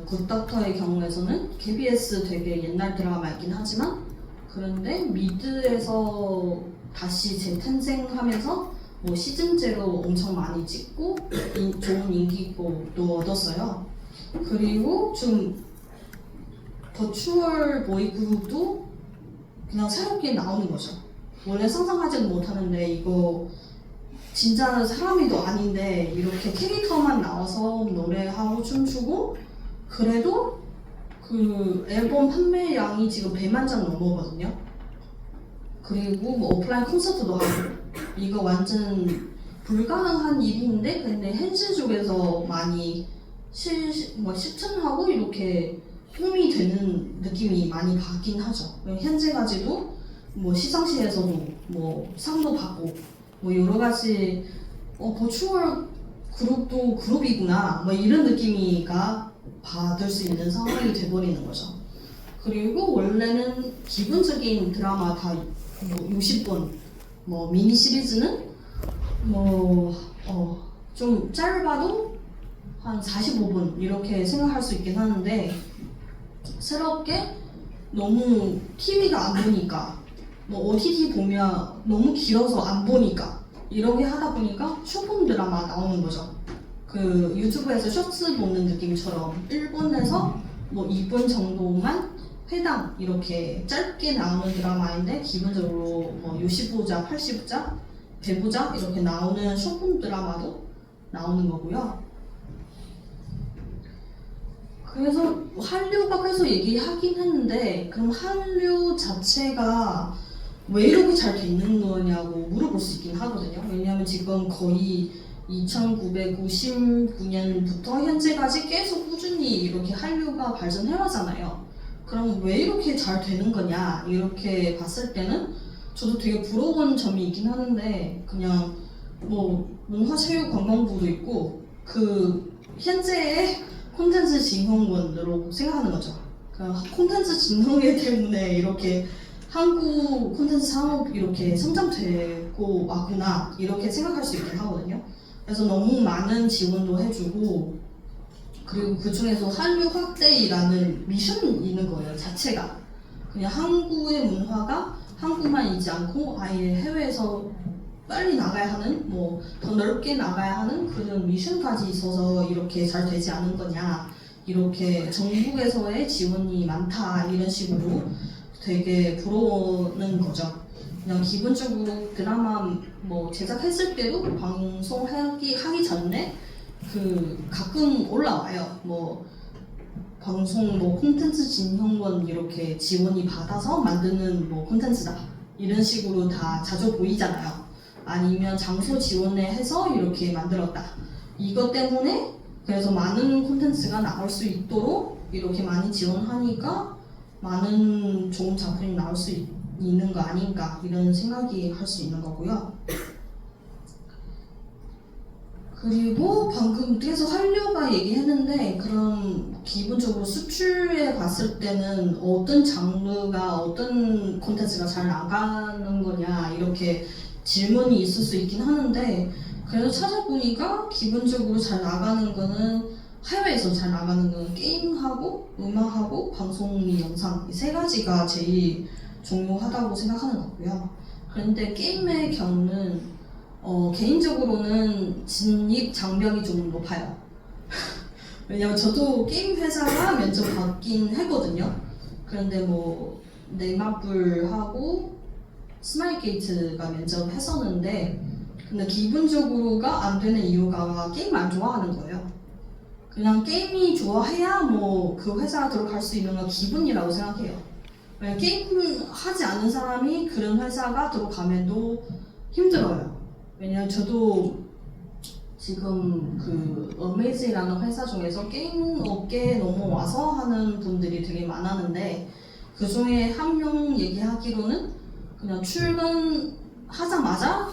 S1: 굿닥터의 경우에서는 KBS 되게 옛날 드라마이긴 하지만 그런데 미드에서 다시 재탄생하면서 뭐 시즌제로 엄청 많이 찍고 좋은 인기도 얻었어요. 그리고 좀 버추얼 보이그룹도 그냥 새롭게 나오는 거죠. 원래 상상하지는 못하는데 이거 진짜 사람이도 아닌데 이렇게 캐릭터만 나와서 노래하고 춤추고 그래도 그 앨범 판매량이 지금 100만 장 넘어거든요. 그리고 뭐 오프라인 콘서트도 하고 이거 완전 불가능한 일인데 근데 현실 쪽에서 많이 실천하고 이렇게 홈이 되는 느낌이 많이 가긴 하죠. 현재까지도 뭐 시상식에서도 뭐 상도 받고 뭐 여러 가지 버추얼 그룹도 그룹이구나 뭐 이런 느낌이가 받을 수 있는 상황이 돼버리는 거죠. 그리고 원래는 기본적인 드라마 다 뭐 60분 뭐 미니 시리즈는 뭐 좀 짧아도 한 45분 이렇게 생각할 수 있긴 하는데 새롭게 너무 TV가 안 보니까 뭐 OTT 보면 너무 길어서 안 보니까 이렇게 하다 보니까 쇼폼 드라마 나오는 거죠. 그 유튜브에서 쇼츠 보는 느낌처럼 1분에서 뭐 2분 정도만 회당 이렇게 짧게 나오는 드라마인데 기본적으로 뭐 60부자, 80부자, 100부자 이렇게 나오는 쇼폼 드라마도 나오는 거고요. 그래서 한류가 계속 얘기하긴 했는데 그럼 한류 자체가 왜 이렇게 잘 되는 거냐고 물어볼 수 있긴 하거든요. 왜냐하면 지금 거의 2999년부터 현재까지 계속 꾸준히 이렇게 한류가 발전해왔잖아요. 그럼 왜 이렇게 잘 되는 거냐 이렇게 봤을 때는 저도 되게 부러운 점이 있긴 하는데 그냥 뭐 문화체육관광부도 있고 그 현재의 콘텐츠 진흥원으로 생각하는 거죠. 그 콘텐츠 진흥회 때문에 이렇게 한국 콘텐츠 산업 이렇게 성장되고 왔구나 이렇게 생각할 수 있긴 하거든요. 그래서 너무 많은 지원도 해주고 그리고 그 중에서 한류 확대라는 미션이 있는 거예요. 자체가 그냥 한국의 문화가 한국만 있지 않고 아예 해외에서 빨리 나가야 하는 뭐 더 넓게 나가야 하는 그런 미션까지 있어서 이렇게 잘 되지 않은 거냐 이렇게 정부에서의 지원이 많다 이런 식으로 되게 부러우는 거죠. 그냥 기본적으로 드라마 뭐 제작했을 때도 방송하기 전에 그 가끔 올라와요. 뭐 방송 뭐 콘텐츠 진흥원 이렇게 지원이 받아서 만드는 뭐 콘텐츠다 이런 식으로 다 자주 보이잖아요. 아니면 장소 지원을 해서 이렇게 만들었다. 이것 때문에 그래서 많은 콘텐츠가 나올 수 있도록 이렇게 많이 지원하니까 많은 좋은 작품이 나올 수 있는 거 아닌가 이런 생각이 할 수 있는 거고요. 그리고 방금 계속 한류가 얘기했는데 그럼 기본적으로 수출에 갔을 때는 어떤 장르가 어떤 콘텐츠가 잘 나가는 거냐 이렇게 질문이 있을 수 있긴 하는데 그래서 찾아보니까 기본적으로 잘 나가는 거는 해외에서 잘 나가는 거는 게임하고 음악하고 방송 및 영상 이 세 가지가 제일 중요하다고 생각하는 거고요. 그런데 게임의 경우는 개인적으로는 진입 장벽이 좀 높아요. 왜냐면 저도 게임 회사가 면접 받긴 했거든요. 그런데 뭐 네마블하고 스마일게이트가 면접했었는데 근데 기본적으로가 안 되는 이유가 게임 안 좋아하는 거예요. 그냥 게임이 좋아해야 뭐 그 회사 들어갈 수 있는 건 기분이라고 생각해요. 왜냐면 게임 하지 않는 사람이 그런 회사가 들어가면도 힘들어요. 왜냐면 저도 지금 그 어메이즈라는 회사 중에서 게임 업계에 넘어와서 하는 분들이 되게 많았는데 그 중에 한 명 얘기하기로는 그냥 출근하자마자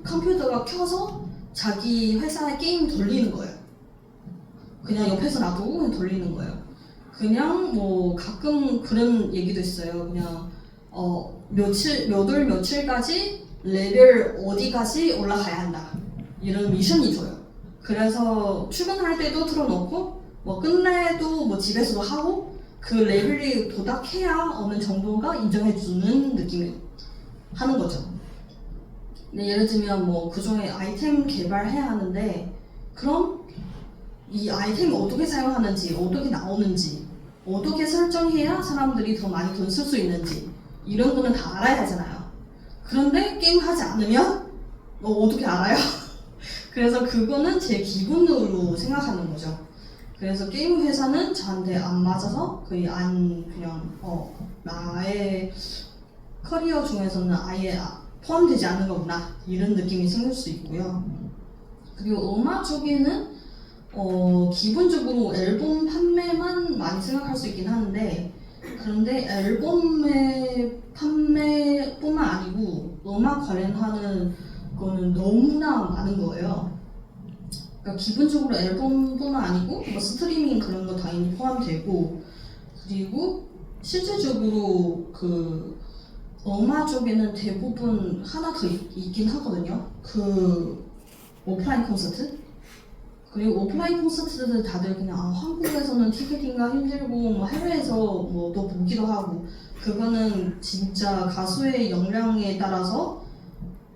S1: 컴퓨터가 켜서 자기 회사에 게임 돌리는 거예요. 그냥 옆에서 놔두고 그냥 돌리는 거예요. 그냥 뭐 가끔 그런 얘기도 있어요. 그냥 몇 월 며칠까지 레벨 어디까지 올라가야 한다. 이런 미션이 줘요. 그래서 출근할 때도 틀어놓고 뭐 끝내도 뭐 집에서도 하고 그 레벨이 도달해야 어느 정도가 인정해주는 느낌이 하는 거죠. 근데 예를 들면 뭐 그중에 아이템 개발해야 하는데 그럼 이 아이템이 어떻게 사용하는지 어떻게 나오는지 어떻게 설정해야 사람들이 더 많이 돈 쓸 수 있는지 이런 거는 다 알아야 하잖아요. 그런데 게임 하지 않으면 어떻게 알아요? 그래서 그거는 제 기본으로 생각하는 거죠. 그래서 게임 회사는 저한테 안 맞아서 거의 그냥 나의 커리어 중에서는 아예 포함되지 않는 거구나 이런 느낌이 생길 수 있고요. 그리고 음악 쪽에는 기본적으로 앨범 판매만 많이 생각할 수 있긴 하는데 그런데 앨범의 판매뿐만 아니고 음악 관련하는 거는 너무나 많은 거예요. 그러니까 기본적으로 앨범뿐만 아니고 뭐 스트리밍 그런 거 당연히 포함되고 그리고 실질적으로 그 음악 쪽에는 대부분 하나 더 있긴 하거든요. 그 오프라인 콘서트? 그리고 오프라인 콘서트들 다들 그냥 한국에서는 티켓팅가 힘들고 뭐 해외에서 뭐 또 보기도 하고 그거는 진짜 가수의 역량에 따라서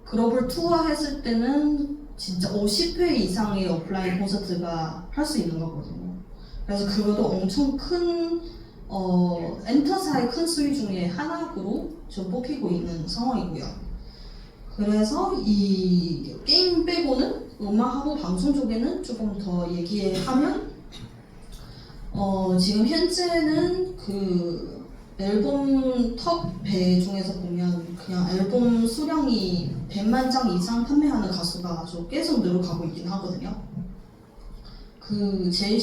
S1: 글로벌 투어 했을 때는 진짜 50회 이상의 오프라인 콘서트가 할 수 있는 거거든요. 그래서 그것도 엄청 큰 엔터사의 큰 수위 중에 하나로 좀 뽑히고 있는 상황이고요. 그래서 이 게임 빼고는 음악하고 방송 쪽에는 조금 더 얘기하면 지금 현재는 그 앨범 톱 100 중에서 보면 그냥 앨범 수량이 100만 장 이상 판매하는 가수가 아주 계속 늘어가고 있긴 하거든요. 그 제일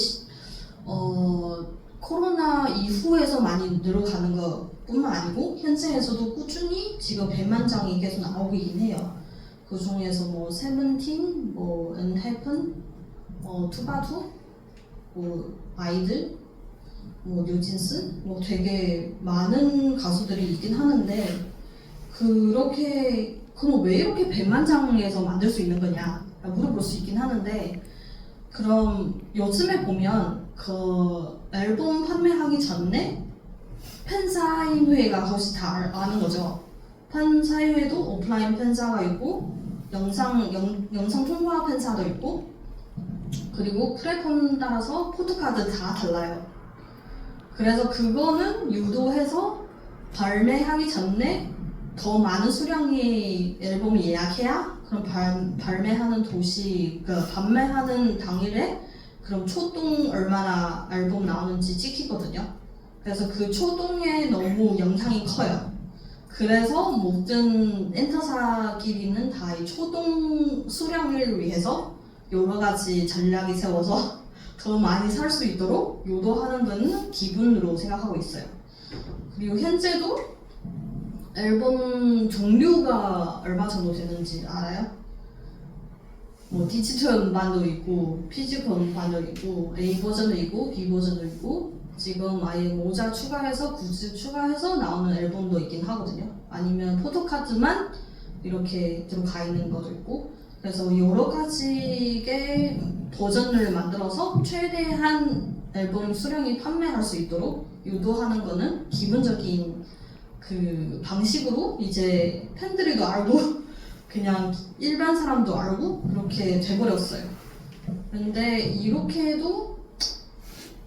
S1: 코로나 이후에서 많이 늘어가는 것뿐만 아니고 현재에서도 꾸준히 지금 100만 장이 계속 나오고 있긴 해요. 그 중에서 뭐 세븐틴, 뭐 엔해픈, 투바투, 뭐 아이들, 뭐 뉴진스, 뭐 되게 많은 가수들이 있긴 하는데 그럼 왜 이렇게 100만 장에서 만들 수 있는 거냐 물어볼 수 있긴 하는데 그럼 요즘에 보면 그 앨범 판매하기 전에 팬사인회가 혹시 다 아는 거죠? 팬사인회도 오프라인 팬사가 있고 영상 통화 팬사도 있고 그리고 플랫폼 따라서 포토카드 다 달라요. 그래서 그거는 유도해서 발매하기 전에 더 많은 수량의 앨범을 예약해야 그럼 발매하는 판매하는 당일에 그럼 초동 얼마나 앨범 나오는지 찍히거든요. 그래서 그 초동에 너무 영향이 커요. 그래서 모든 엔터사끼리는 다 이 초동 수량을 위해서 여러 가지 전략이 세워서 더 많이 살 수 있도록 유도하는 거는 기분으로 생각하고 있어요. 그리고 현재도 앨범 종류가 얼마 정도 되는지 알아요? 뭐 디지털 음반도 있고 피지컬 음반도 있고 A 버전도 있고 B 버전도 있고 지금 아예 모자 추가해서 굿즈 추가해서 나오는 앨범도 있긴 하거든요. 아니면 포토카드만 이렇게 들어가 있는 것도 있고 그래서 여러 가지의 버전을 만들어서 최대한 앨범 수량이 판매할 수 있도록 유도하는 거는 기본적인 그 방식으로 이제 팬들이도 알고 그냥 일반 사람도 알고 그렇게 돼버렸어요. 근데 이렇게 해도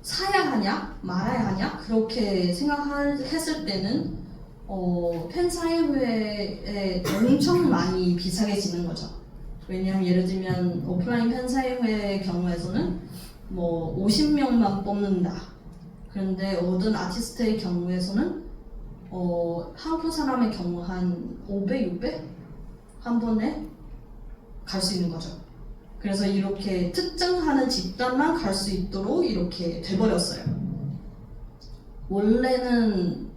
S1: 사야 하냐 말아야 하냐 그렇게 생각했을 때는 팬사인회에 엄청 많이 비싸게지는 거죠. 왜냐하면 예를 들면 오프라인 팬사인회의 경우에서는 뭐 50명만 뽑는다. 그런데 어떤 아티스트의 경우에서는 한국 사람의 경우 한 500, 600? 한 번에 갈 수 있는 거죠. 그래서 이렇게 특정하는 집단만 갈 수 있도록 이렇게 돼버렸어요. 원래는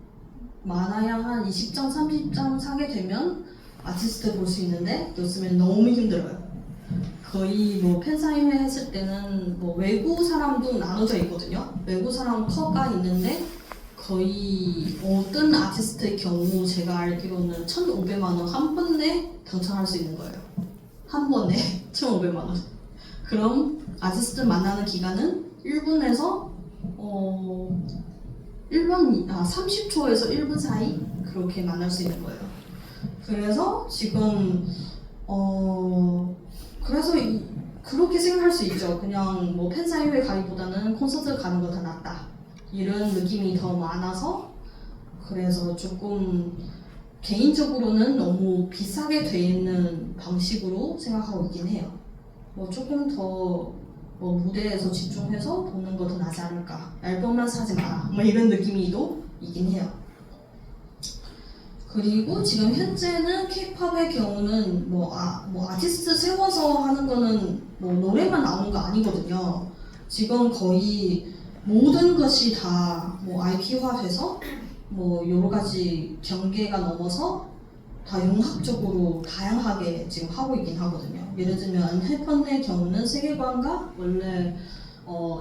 S1: 많아야 한 20장, 30장 사게 되면 아티스트 볼 수 있는데 요즘엔 너무 힘들어요. 거의 뭐 팬사인회 했을 때는 뭐 외국 사람도 나눠져 있거든요. 외국 사람 커가 있는데 거의 어떤 아티스트의 경우 제가 알기로는 1,500만 원 한 번에 당첨할 수 있는 거예요. 한 번에 1,500만 원. 그럼 아티스트 만나는 기간은 1분에서 30초에서 1분 사이 그렇게 만날 수 있는 거예요. 그래서 지금 그래서 그렇게 생각할 수 있죠. 그냥 뭐 팬사인회 가기보다는 콘서트 가는 거 더 낫다. 이런 느낌이 더 많아서 그래서 조금 개인적으로는 너무 비싸게 돼 있는 방식으로 생각하고 있긴 해요. 뭐 조금 더 뭐 무대에서 집중해서 보는 거 더 나지 않을까. 앨범만 사지 마라. 뭐 이런 느낌이도 있긴 해요. 그리고 지금 현재는 K-팝의 경우는 뭐 아티스트 세워서 하는 거는 뭐 노래만 나오는 거 아니거든요. 지금 거의 모든 것이 다 뭐 IP화돼서 뭐 여러 가지 경계가 넘어서 다 융합적으로 다양하게 지금 하고 있긴 하거든요. 예를 들면 해펀의 경우는 세계관과 원래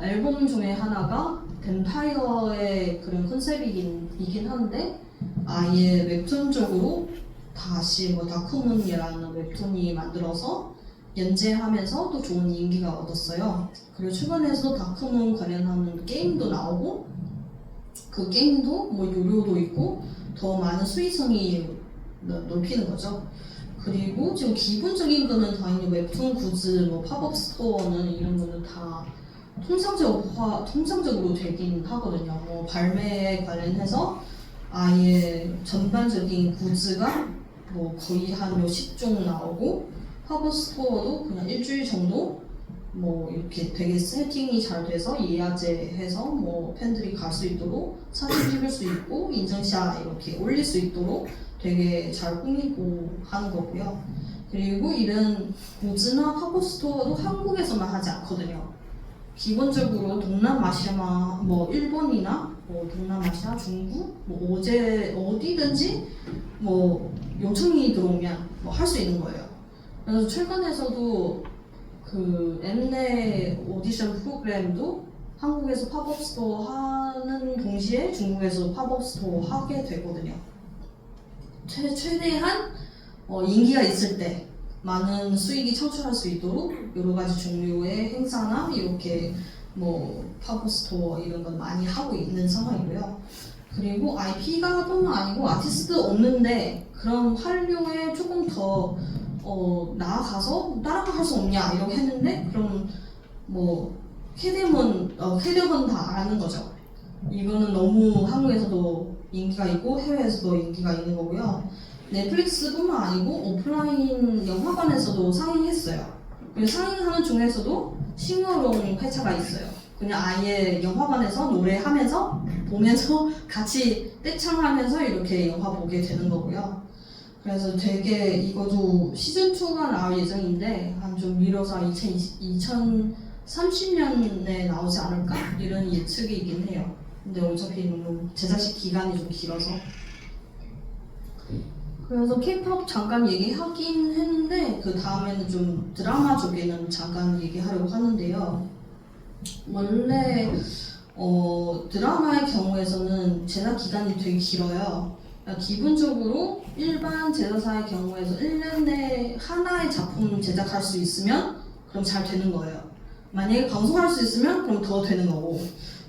S1: 앨범 중에 하나가 뱀파이어의 그런 컨셉이긴 한데 아예 웹툰적으로 다시 뭐 다크문이라는 웹툰이 만들어서 연재하면서 또 좋은 인기가 얻었어요. 그리고 최근에도 다크문 관련하는 게임도 나오고 그 게임도 뭐 유료도 있고 더 많은 수익성이 높이는 거죠. 그리고 지금 기본적인 거는 당연히 웹툰 굿즈, 뭐 팝업 스토어는 이런 거는 다 통상적으로 되긴 하거든요. 뭐 발매에 관련해서 아예 전반적인 굿즈가 뭐 거의 한 몇십 종 나오고 팝업 스토어도 그냥 일주일 정도 뭐 이렇게 되게 세팅이 잘 돼서 예약제해서 뭐 팬들이 갈 수 있도록 사진 찍을 수 있고 인증샷 이렇게 올릴 수 있도록 되게 잘 꾸미고 하는 거고요. 그리고 이런 굿즈나 팝업 스토어도 한국에서만 하지 않거든요. 기본적으로 동남아시아, 뭐 일본이나 뭐 동남아시아, 중국, 뭐 어디든지 뭐 요청이 들어오면 뭐 할 수 있는 거예요. 그래서 최근에서도 그 엠넷 오디션 프로그램도 한국에서 팝업 스토어 하는 동시에 중국에서 팝업 스토어 하게 되거든요. 최대한 인기가 있을 때 많은 수익이 창출할 수 있도록 여러 가지 종류의 행사나 이렇게 뭐 팝업 스토어 이런 건 많이 하고 있는 상황이고요. 그리고 IP가 뿐만 아니고 아티스트 없는데 그런 활용에 조금 더 나아가서 따라갈 수 없냐 이렇게 했는데 그럼 뭐 캐대먼 다 아는 거죠. 이거는 너무 한국에서도 인기가 있고 해외에서도 인기가 있는 거고요. 넷플릭스뿐만 아니고 오프라인 영화관에서도 상영했어요. 그리고 상영하는 중에서도 싱어롱 회차가 있어요. 그냥 아예 영화관에서 노래하면서 보면서 같이 떼창하면서 이렇게 영화 보게 되는 거고요. 그래서 되게 이것도 시즌2가 나올 예정인데 한 좀 미뤄서 2030년에 나오지 않을까? 이런 예측이 있긴 해요. 근데 어차피 너무 제작식 기간이 좀 길어서. 그래서 K-pop 잠깐 얘기하긴 했는데 그 다음에는 좀 드라마 쪽에는 잠깐 얘기하려고 하는데요. 원래 드라마의 경우에서는 제작 기간이 되게 길어요. 그러니까 기본적으로 일반 제작사의 경우에서 1년 내에 하나의 작품 제작할 수 있으면 그럼 잘 되는 거예요. 만약에 방송할 수 있으면 그럼 더 되는 거고,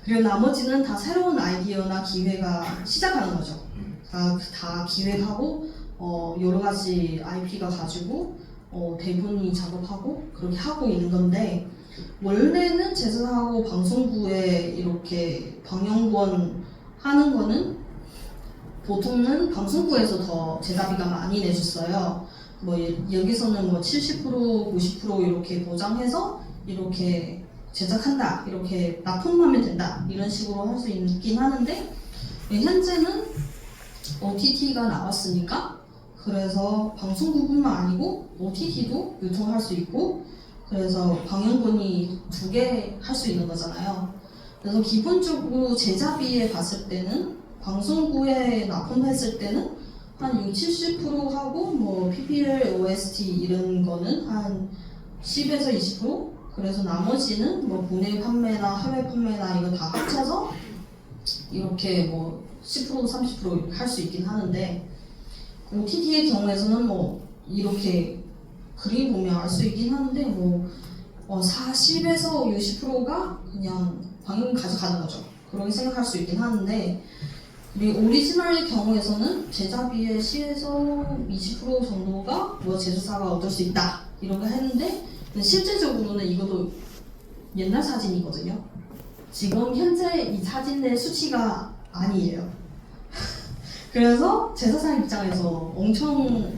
S1: 그리고 나머지는 다 새로운 아이디어나 기회가 시작하는 거죠. 다 기획하고 여러 가지 IP가 가지고 대본이 작업하고 그렇게 하고 있는 건데, 원래는 제작하고 방송국에 이렇게 방영권 하는 거는 보통은 방송국에서 더 제작비가 많이 내줬어요. 뭐 여기서는 뭐 70%, 90% 이렇게 보장해서 이렇게 제작한다, 이렇게 납품하면 된다, 이런 식으로 할 수 있긴 하는데, 현재는 OTT가 나왔으니까 그래서 방송국뿐만 아니고 OTT도 유통할 수 있고, 그래서 방영권이 2개 할 수 있는 거잖아요. 그래서 기본적으로 제작비에 봤을 때는 방송국에 납품했을 때는 한 60, 70% 하고 뭐 PPL, OST 이런 거는 한 10에서 20%? 그래서 나머지는 뭐 국내 판매나 해외 판매나 이거 다 합쳐서 이렇게 뭐 10%, 30% 이렇게 할 수 있긴 하는데, OTT의 경우에서는 뭐 이렇게 그림 보면 알 수 있긴 하는데 뭐 40에서 60%가 그냥 방영 가져가는 거죠. 그렇게 생각할 수 있긴 하는데, 그리고 오리지널의 경우에서는 제작비의 10에서 20% 정도가 뭐 제작사가 얻을 수 있다 이런 거 했는데, 실제적으로는 이것도 옛날 사진이거든요. 지금 현재 이 사진의 수치가 아니에요. 그래서 제작사 입장에서 엄청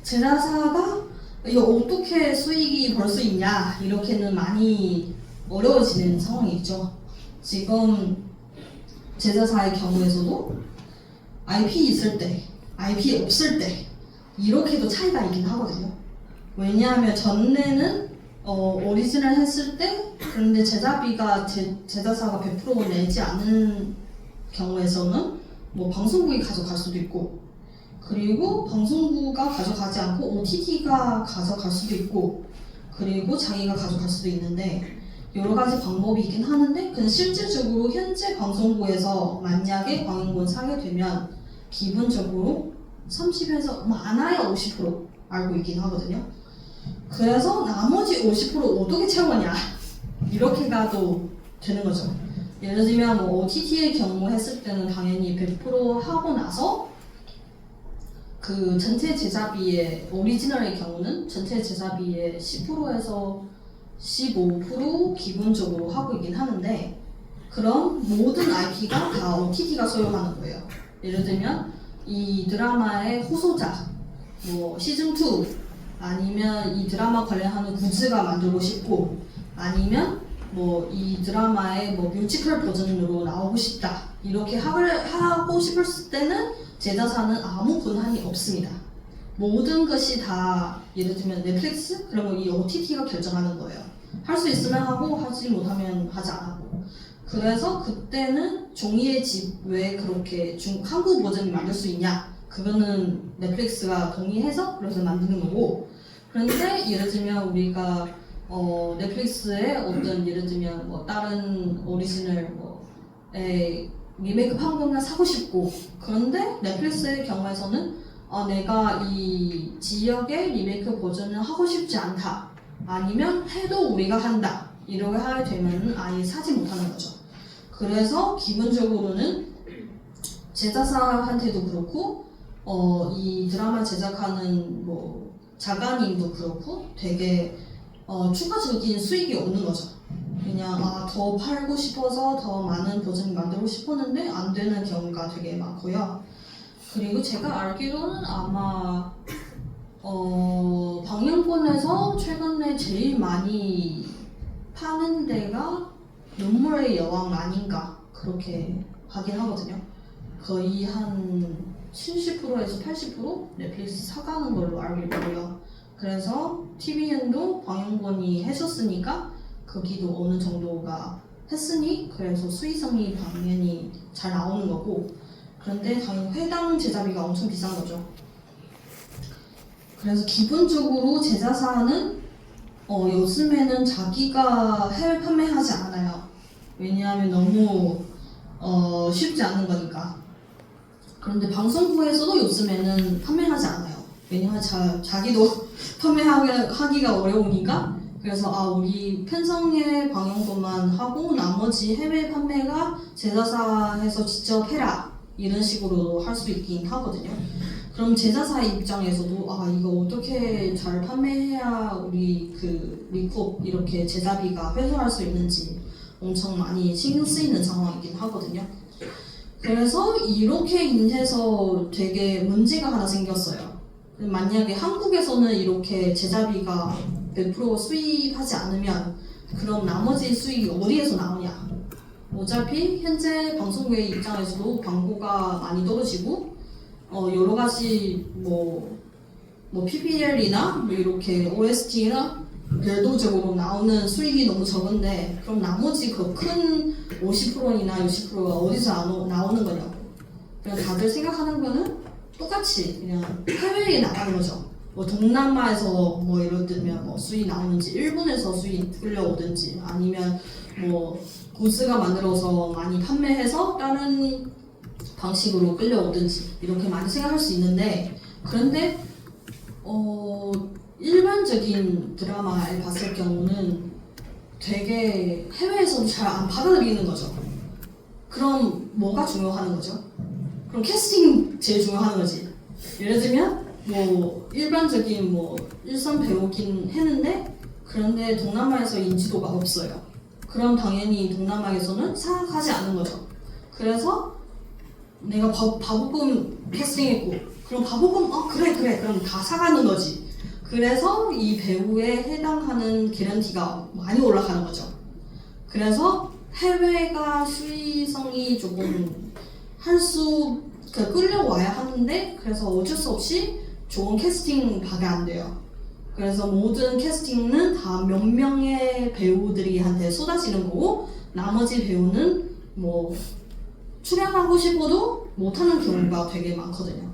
S1: 제작사가 이거 어떻게 수익이 벌 수 있냐 이렇게는 많이 어려워지는 상황이죠. 지금 제작사의 경우에서도 IP 있을 때, IP 없을 때 이렇게도 차이가 있긴 하거든요. 왜냐하면 전에는 오리지널 했을 때 그런데 제작비가 제작사가 100% 내지 않은 경우에서는 뭐 방송국이 가져갈 수도 있고, 그리고 방송국가 가져가지 않고 OTT가 가져갈 수도 있고, 그리고 자기가 가져갈 수도 있는데 여러 가지 방법이 있긴 하는데, 근데 실질적으로 현재 방송국에서 만약에 방영권 사게 되면 기본적으로 30에서 많아야 50% 알고 있긴 하거든요. 그래서 나머지 50% 어떻게 채우냐 이렇게 가도 되는 거죠. 예를 들면 뭐 OTT의 경우 했을 때는 당연히 100% 하고 나서 그 전체 제작비의 오리지널의 경우는 전체 제작비의 10%에서 15% 기본적으로 하고 있긴 하는데, 그럼 모든 IP가 다 OTT가 소유하는 거예요. 예를 들면 이 드라마의 후속작, 뭐 시즌2, 아니면 이 드라마 관련하는 굿즈가 만들고 싶고, 아니면 뭐 이 드라마의 뭐 뮤지컬 버전으로 나오고 싶다 이렇게 하고 싶을 때는 제작사는 아무 권한이 없습니다. 모든 것이 다 예를 들면 넷플릭스? 그러면 이 OTT가 결정하는 거예요. 할 수 있으면 하고 하지 못하면 하지 않고. 그래서 그때는 종이의 집 왜 그렇게 한국 버전을 만들 수 있냐? 그거는 넷플릭스가 동의해서 그래서 만드는 거고. 그런데 예를 들면 우리가 넷플릭스에 어떤 예를 들면 뭐 다른 오리지널 뭐에 리메이크 판권을 사고 싶고, 그런데 넷플릭스의 경우에서는 내가 이 지역의 리메이크 버전을 하고 싶지 않다, 아니면 해도 우리가 한다 이렇게 하게 되면 아예 사지 못하는 거죠. 그래서 기본적으로는 제작사한테도 그렇고 이 드라마 제작하는 뭐 작가님도 그렇고 되게 추가적인 수익이 없는 거죠. 그냥 더 팔고 싶어서 더 많은 버전을 만들고 싶었는데 안 되는 경우가 되게 많고요. 그리고 제가 알기로는 아마 방영권에서 최근에 제일 많이 파는 데가 눈물의 여왕 아닌가 그렇게 하긴 하거든요. 거의 한 70%에서 80% 넷플릭스 사가는 걸로 알고 있고요. 그래서 TVN도 방영권이 해줬으니까 거기도 어느 정도가 했으니 그래서 수익성이 당연히 잘 나오는 거고, 그런데 당연히 회당 제작비가 엄청 비싼 거죠. 그래서 기본적으로 제작사는 요즘에는 자기가 해외 판매하지 않아요. 왜냐하면 너무 쉽지 않은 거니까. 그런데 방송국에서도 요즘에는 판매하지 않아요. 왜냐하면 자기도 판매하기가 어려우니까. 그래서 우리 편성의 방영권만 하고 나머지 해외 판매가 제작사에서 직접 해라 이런 식으로 할 수 있긴 하거든요. 그럼 제작사 입장에서도 이거 어떻게 잘 판매해야 우리 그 리쿱 이렇게 제작비가 회수할 수 있는지 엄청 많이 신경 쓰이는 상황이긴 하거든요. 그래서 이렇게 인해서 되게 문제가 하나 생겼어요. 만약에 한국에서는 이렇게 제작비가 100% 수입하지 않으면 그럼 나머지 수익이 어디에서 나오냐? 어차피 현재 방송국의 입장에서도 광고가 많이 떨어지고 여러 가지 뭐 PPL이나 이렇게 OST나 별도적으로 나오는 수익이 너무 적은데 그럼 나머지 그 큰 50%이나 60%가 어디서 나오는 거냐고. 그냥 다들 생각하는 거는 똑같이 그냥 해외에 나가는 거죠. 뭐 동남아에서 뭐 예를 들면 뭐 수익 나오는지, 일본에서 수익 끌려오든지, 아니면 뭐 구스가 만들어서 많이 판매해서 다른 방식으로 끌려오든지 이렇게 많이 생각할 수 있는데, 그런데 일반적인 드라마를 봤을 경우는 되게 해외에서도 잘 안 받아들이는 거죠. 그럼 뭐가 중요하는 거죠? 그럼 캐스팅 제일 중요하는 거지. 예를 들면 뭐 일반적인 뭐 일선 배우긴 했는데 그런데 동남아에서 인지도가 없어요. 그럼 당연히 동남아에서는 생각하지 않는 거죠. 그래서 내가 바보금 캐스팅했고 그럼 바보금 그래 그럼 다 사가는 거지. 그래서 이 배우에 해당하는 개런티가 많이 올라가는 거죠. 그래서 해외가 수익성이 조금 끌려와야 하는데, 그래서 어쩔 수 없이 좋은 캐스팅밖에 안 돼요. 그래서 모든 캐스팅은 다 몇 명의 배우들이 한테 쏟아지는 거고, 나머지 배우는 뭐 출연하고 싶어도 못하는 경우가 되게 많거든요.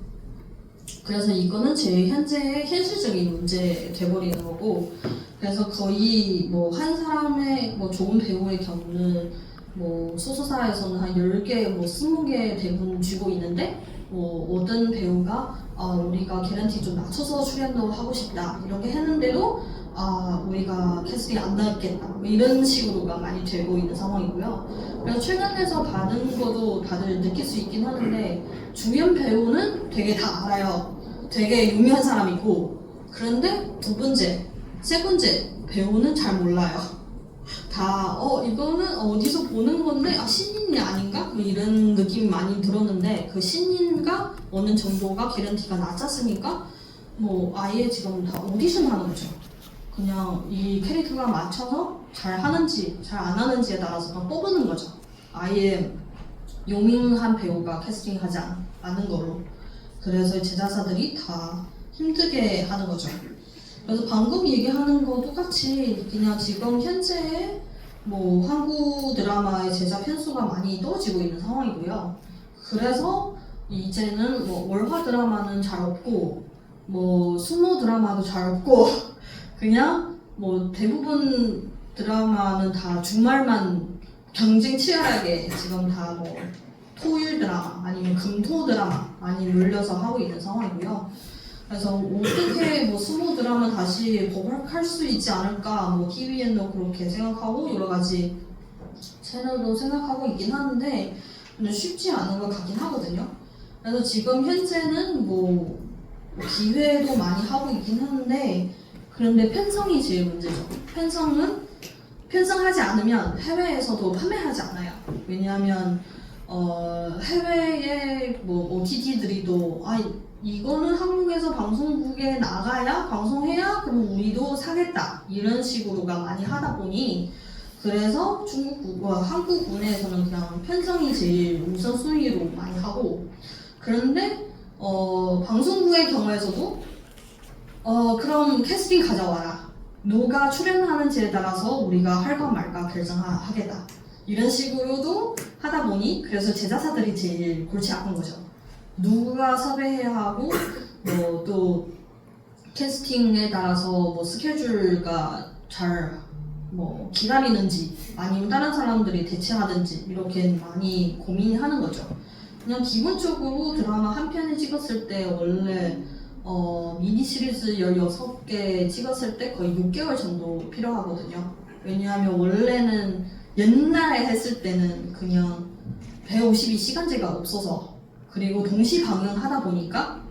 S1: 그래서 이거는 제 현재의 현실적인 문제 돼버리는 거고, 그래서 거의 뭐 한 사람의 뭐 좋은 배우의 경우는 뭐 소속사에서는 한 10개, 뭐 20개 대본 주고 있는데, 뭐 어떤 배우가 우리가 개런티 좀 낮춰서 출연도 하고 싶다 이렇게 했는데도 우리가 캐스팅 안 나겠다 뭐 이런 식으로가 많이 되고 있는 상황이고요. 그래서 최근에서 받은 것도 다들 느낄 수 있긴 하는데, 주연 배우는 되게 다 알아요. 되게 유명한 사람이고, 그런데 세 번째 배우는 잘 몰라요. 다 이거는 어디서 보는 건데 신인이 아닌가? 뭐 이런 느낌이 많이 들었는데, 그 신인가 어느 정도가 개런티가 낮았으니까 뭐 아예 지금 다 오디션 하는 거죠. 그냥 이 캐릭터가 맞춰서 잘 하는지 잘 안 하는지에 따라서 그냥 뽑는 거죠. 아예 유명한 배우가 캐스팅하지 않은 걸로. 그래서 제작사들이 다 힘들게 하는 거죠. 그래서 방금 얘기하는 거 똑같이 그냥 지금 현재 뭐 한국 드라마의 제작 편수가 많이 떨어지고 있는 상황이고요. 그래서 이제는 뭐 월화 드라마는 잘 없고 뭐 수모 드라마도 잘 없고 그냥 뭐 대부분 드라마는 다 주말만 경쟁 치열하게 지금 다 뭐 토일 드라마 아니면 금토 드라마 많이 늘려서 하고 있는 상황이고요. 그래서 어떻게 뭐 수모 드라마 다시 버벅할 수 있지 않을까, 뭐 TVN도 그렇게 생각하고 여러 가지 채널도 생각하고 있긴 하는데 근데 쉽지 않은 것 같긴 하거든요. 그래서 지금 현재는 뭐 기회도 많이 하고 있긴 하는데, 그런데 편성이 제일 문제죠. 편성하지 않으면 해외에서도 판매하지 않아요. 왜냐하면 해외의 뭐 OTT들이 또 이거는 한국에서 방송국에 나가야 방송해야 그럼 우리도 사겠다 이런 식으로가 많이 하다 보니 그래서 한국군에서는 그냥 편성이 제일 우선순위로 많이 하고, 그런데 방송국의 경우에서도 그럼 캐스팅 가져와라. 누가 출연하는지에 따라서 우리가 할까 말까 결정하겠다. 이런 식으로도 하다 보니 그래서 제작사들이 제일 골치 아픈 거죠. 누가 섭외해야 하고 또 캐스팅에 따라서 스케줄가 잘 기다리는지 아니면 다른 사람들이 대체하든지 이렇게 많이 고민하는 거죠. 그냥 기본적으로 드라마 한 편을 찍었을 때 원래 미니 시리즈 16개 찍었을 때 거의 6개월 정도 필요하거든요. 왜냐하면 원래는 옛날에 했을 때는 그냥 152시간제가 없어서, 그리고 동시 방영하다 보니까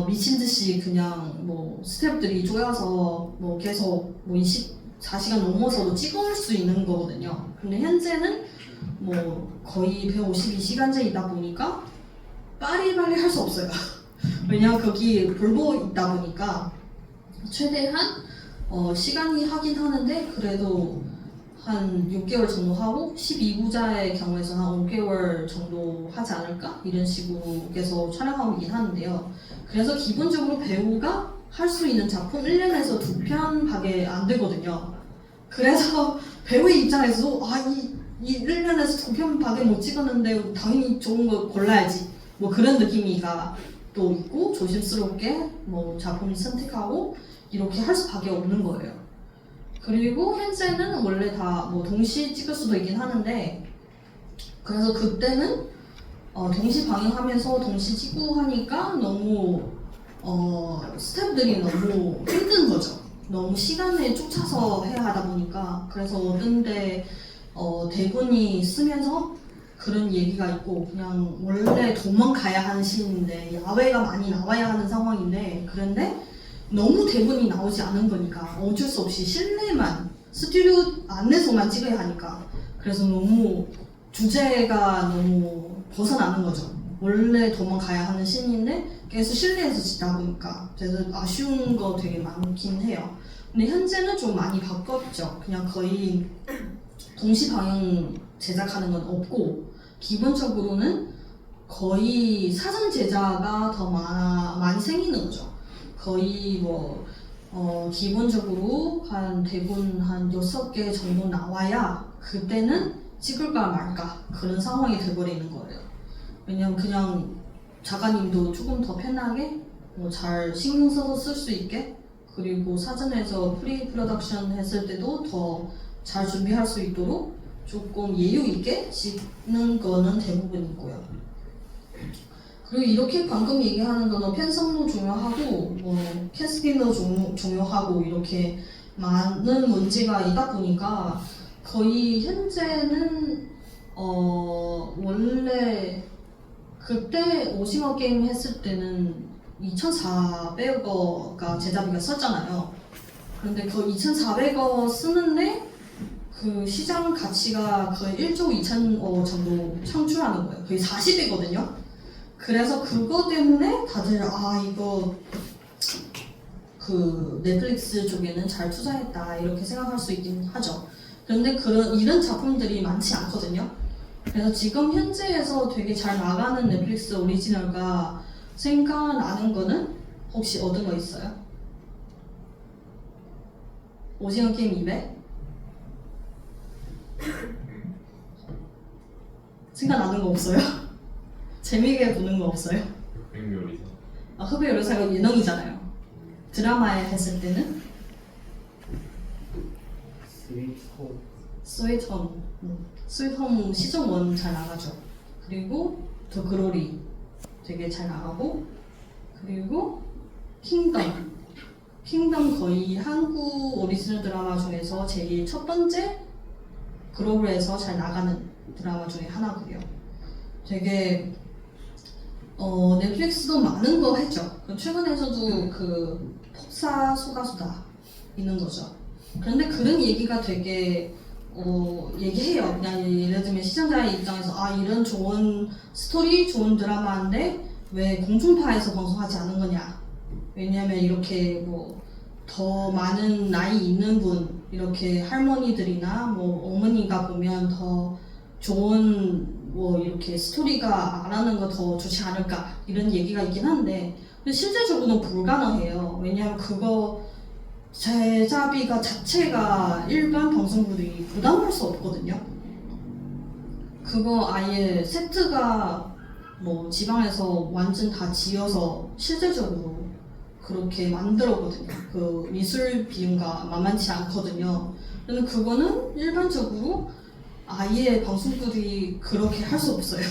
S1: 미친 듯이 그냥 스태프들이 쪼여서 계속 24시간 넘어서도 찍을 수 있는 거거든요. 근데 현재는 거의 152시간제이다 보니까 빠리빠리 할 수 없어요. 왜냐면 거기 볼보 있다 보니까 최대한 시간이 하긴 하는데 그래도 한 6개월 정도 하고 12부자의 경우에서 한 5개월 정도 하지 않을까? 이런 식으로 계속 촬영하고 있긴 하는데요. 그래서 기본적으로 배우가 할 수 있는 작품 1년에서 2편밖에 안 되거든요. 그래서 배우의 입장에서도 이 1년에서 2편밖에 못 찍었는데 당연히 좋은 거 골라야지. 그런 느낌이가 또 있고 조심스럽게 작품 선택하고 이렇게 할 수밖에 없는 거예요. 그리고 현재는 원래 다 동시 찍을 수도 있긴 하는데, 그래서 그때는 동시 방영하면서 동시 찍고 하니까 너무 스태프들이 너무 힘든 거죠. 너무 시간에 쫓아서 해야 하다 보니까. 그래서 어떤데 대본이 쓰면서 그런 얘기가 있고, 그냥 원래 도망가야 하는 씬인데 야외가 많이 나와야 하는 상황인데, 그런데 너무 대본이 나오지 않은 거니까 어쩔 수 없이 실내만, 스튜디오 안에서만 찍어야 하니까, 그래서 너무 주제가 너무 벗어나는 거죠. 원래 도망가야 하는 씬인데 계속 실내에서 찍다 보니까. 그래서 아쉬운 거 되게 많긴 해요. 근데 현재는 좀 많이 바꿨죠. 그냥 거의 동시 방영 제작하는 건 없고, 기본적으로는 거의 사전 제작가 더 많이 생기는 거죠. 거의 기본적으로 한 대본 한 6개 정도 나와야 그때는 찍을까 말까 그런 상황이 돼버리는 거예요. 왜냐면 그냥 작가님도 조금 더 편하게 잘 신경 써서 쓸 수 있게, 그리고 사전에서 프리 프로덕션 했을 때도 더 잘 준비할 수 있도록 조금 여유 있게 찍는 거는 대부분이고요. 그리고 이렇게 방금 얘기하는 거는 편성도 중요하고 캐스팅도 중요하고 이렇게 많은 문제가 있다 보니까 거의 현재는 원래 그때 오징어 게임 했을 때는 2,400억가 제작비가 썼잖아요. 그런데 그 2,400억 쓰는데 그 시장 가치가 거의 1조 2천억 정도 창출하는 거예요. 거의 40이거든요. 그래서 그거 때문에 다들 이거 그 넷플릭스 쪽에는 잘 투자했다 이렇게 생각할 수 있긴 하죠. 그런데 이런 작품들이 많지 않거든요. 그래서 지금 현재에서 되게 잘 나가는 넷플릭스 오리지널가 생각나는 거는 혹시 어떤 거 있어요? 오징어 게임 200? 생각나는 거 없어요? 재미있게 보는 거 없어요?
S2: 흑백요리사.
S1: 흑백요리사가 예능이잖아요. 드라마에 했을 때는 스위트홈. 스위트홈 시즌 1 잘 나가죠. 그리고 더 글로리 되게 잘 나가고, 그리고 킹덤 거의 한국 오리지널 드라마 중에서 제일 첫 번째 글로벌에서 잘 나가는 드라마 중에 하나고요. 되게 넷플릭스도 많은 거 했죠. 최근에서도 그 폭사 소가수다 있는 거죠. 그런데 그런 얘기가 되게 얘기해요. 그냥 예를 들면 시청자의 입장에서 이런 좋은 스토리, 좋은 드라마인데 왜 공중파에서 방송하지 않은 거냐. 왜냐면 이렇게 더 많은 나이 있는 분 이렇게 할머니들이나 뭐 어머니가 보면 더 좋은 뭐 이렇게 스토리가 말하는 거 더 좋지 않을까 이런 얘기가 있긴 한데 근데 실제적으로는 불가능해요. 왜냐하면 그거 제작비가 자체가 일반 방송국이 부담할 수 없거든요. 그거 아예 세트가 뭐 지방에서 완전 다 지어서 실제적으로 그렇게 만들었거든요. 그 미술 비용가 만만치 않거든요. 근데 그거는 일반적으로 아예 방송국이 그렇게 할 수 없어요.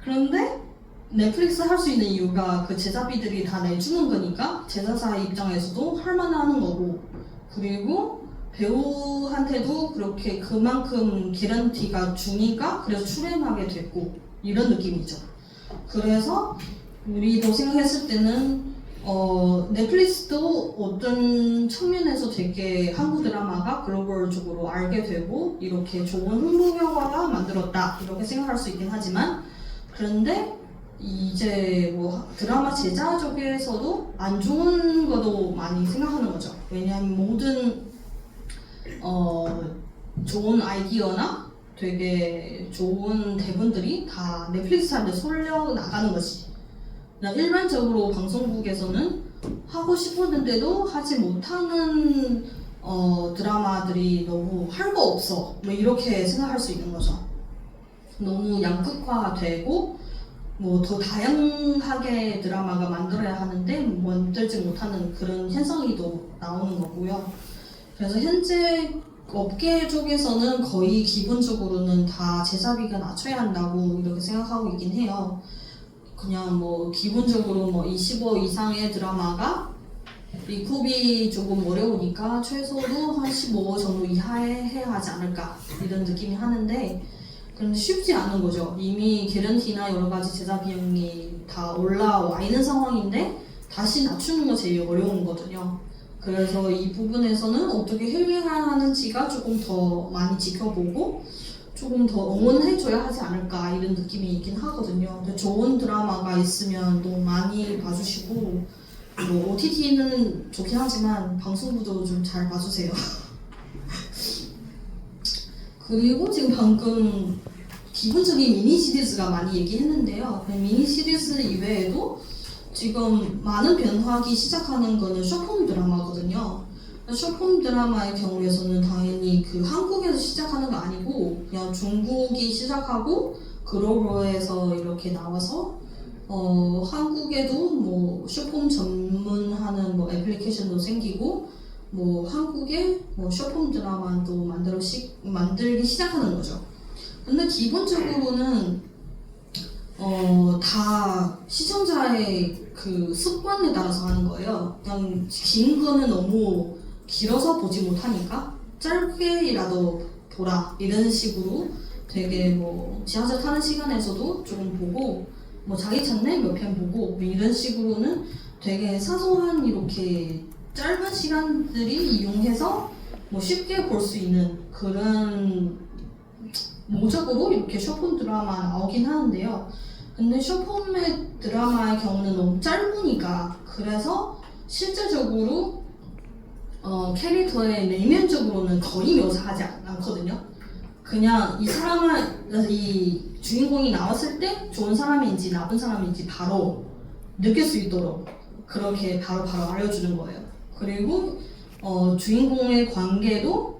S1: 그런데 넷플릭스 할 수 있는 이유가 그 제작비들이 다 내주는 거니까 제작사 입장에서도 할 만하는 거고 그리고 배우한테도 그렇게 그만큼 개런티가 주니까 그래서 출연하게 됐고 이런 느낌이죠. 그래서 우리도 생각했을 때는 넷플릭스도 어떤 측면에서 되게 한국 드라마가 글로벌적으로 알게 되고 이렇게 좋은 홍보 효과가 만들었다 이렇게 생각할 수 있긴 하지만 그런데 이제 뭐 드라마 제작 쪽에서도 안 좋은 것도 많이 생각하는 거죠. 왜냐하면 모든 좋은 아이디어나 되게 좋은 대본들이 다 넷플릭스한테 쏠려 나가는 것이 일반적으로 방송국에서는 하고 싶었는데도 하지 못하는 드라마들이 너무 할 거 없어 뭐 이렇게 생각할 수 있는 거죠. 너무 양극화되고 뭐 더 다양하게 드라마가 만들어야 하는데 만들지 못하는 그런 현상이 또 나오는 거고요. 그래서 현재 업계 쪽에서는 거의 기본적으로는 다 제작비가 낮춰야 한다고 이렇게 생각하고 있긴 해요. 그냥 뭐 기본적으로 뭐 25 이상의 드라마가 리쿠비 조금 어려우니까 최소도 한 15 정도 이하에 해야 하지 않을까 이런 느낌이 하는데 그런데 쉽지 않은 거죠. 이미 개런티나 여러 가지 제작 비용이 다 올라와 있는 상황인데 다시 낮추는 거 제일 어려운 거거든요. 그래서 이 부분에서는 어떻게 해야 하는지가 조금 더 많이 지켜보고 조금 더 응원해줘야 하지 않을까 이런 느낌이 있긴 하거든요. 근데 좋은 드라마가 있으면 너무 많이 봐주시고 뭐 OTT는 좋긴 하지만 방송부도 좀 잘 봐주세요. 그리고 지금 방금 기본적인 미니 시리즈가 많이 얘기했는데요. 미니 시리즈 이외에도 지금 많은 변화하기 시작하는 거는 숏폼 드라마거든요. 숏폼 드라마의 경우에서는 당연히 그 한국에서 시작하는 거 아니고 그냥 중국이 시작하고 글로벌에서 이렇게 나와서 한국에도 뭐 숏폼 전문하는 뭐 애플리케이션도 생기고 뭐 한국에 뭐 숏폼 드라마도 만들기 시작하는 거죠. 근데 기본적으로는 다 시청자의 그 습관에 따라서 하는 거예요. 그냥 긴 거는 너무 길어서 보지 못하니까 짧게라도 보라 이런 식으로 되게 뭐 지하철 타는 시간에서도 조금 보고 뭐 자기 찾네 몇 편 보고 뭐 이런 식으로는 되게 사소한 이렇게 짧은 시간들이 이용해서 뭐 쉽게 볼 수 있는 그런 목적으로 이렇게 숏폼 드라마 나오긴 하는데요. 근데 숏폼의 드라마의 경우는 너무 짧으니까 그래서 실제적으로 캐릭터의 내면적으로는 거의 묘사하지 않거든요. 그냥 이 주인공이 나왔을 때 좋은 사람인지 나쁜 사람인지 바로 느낄 수 있도록 그렇게 바로 알려주는 거예요. 그리고 주인공의 관계도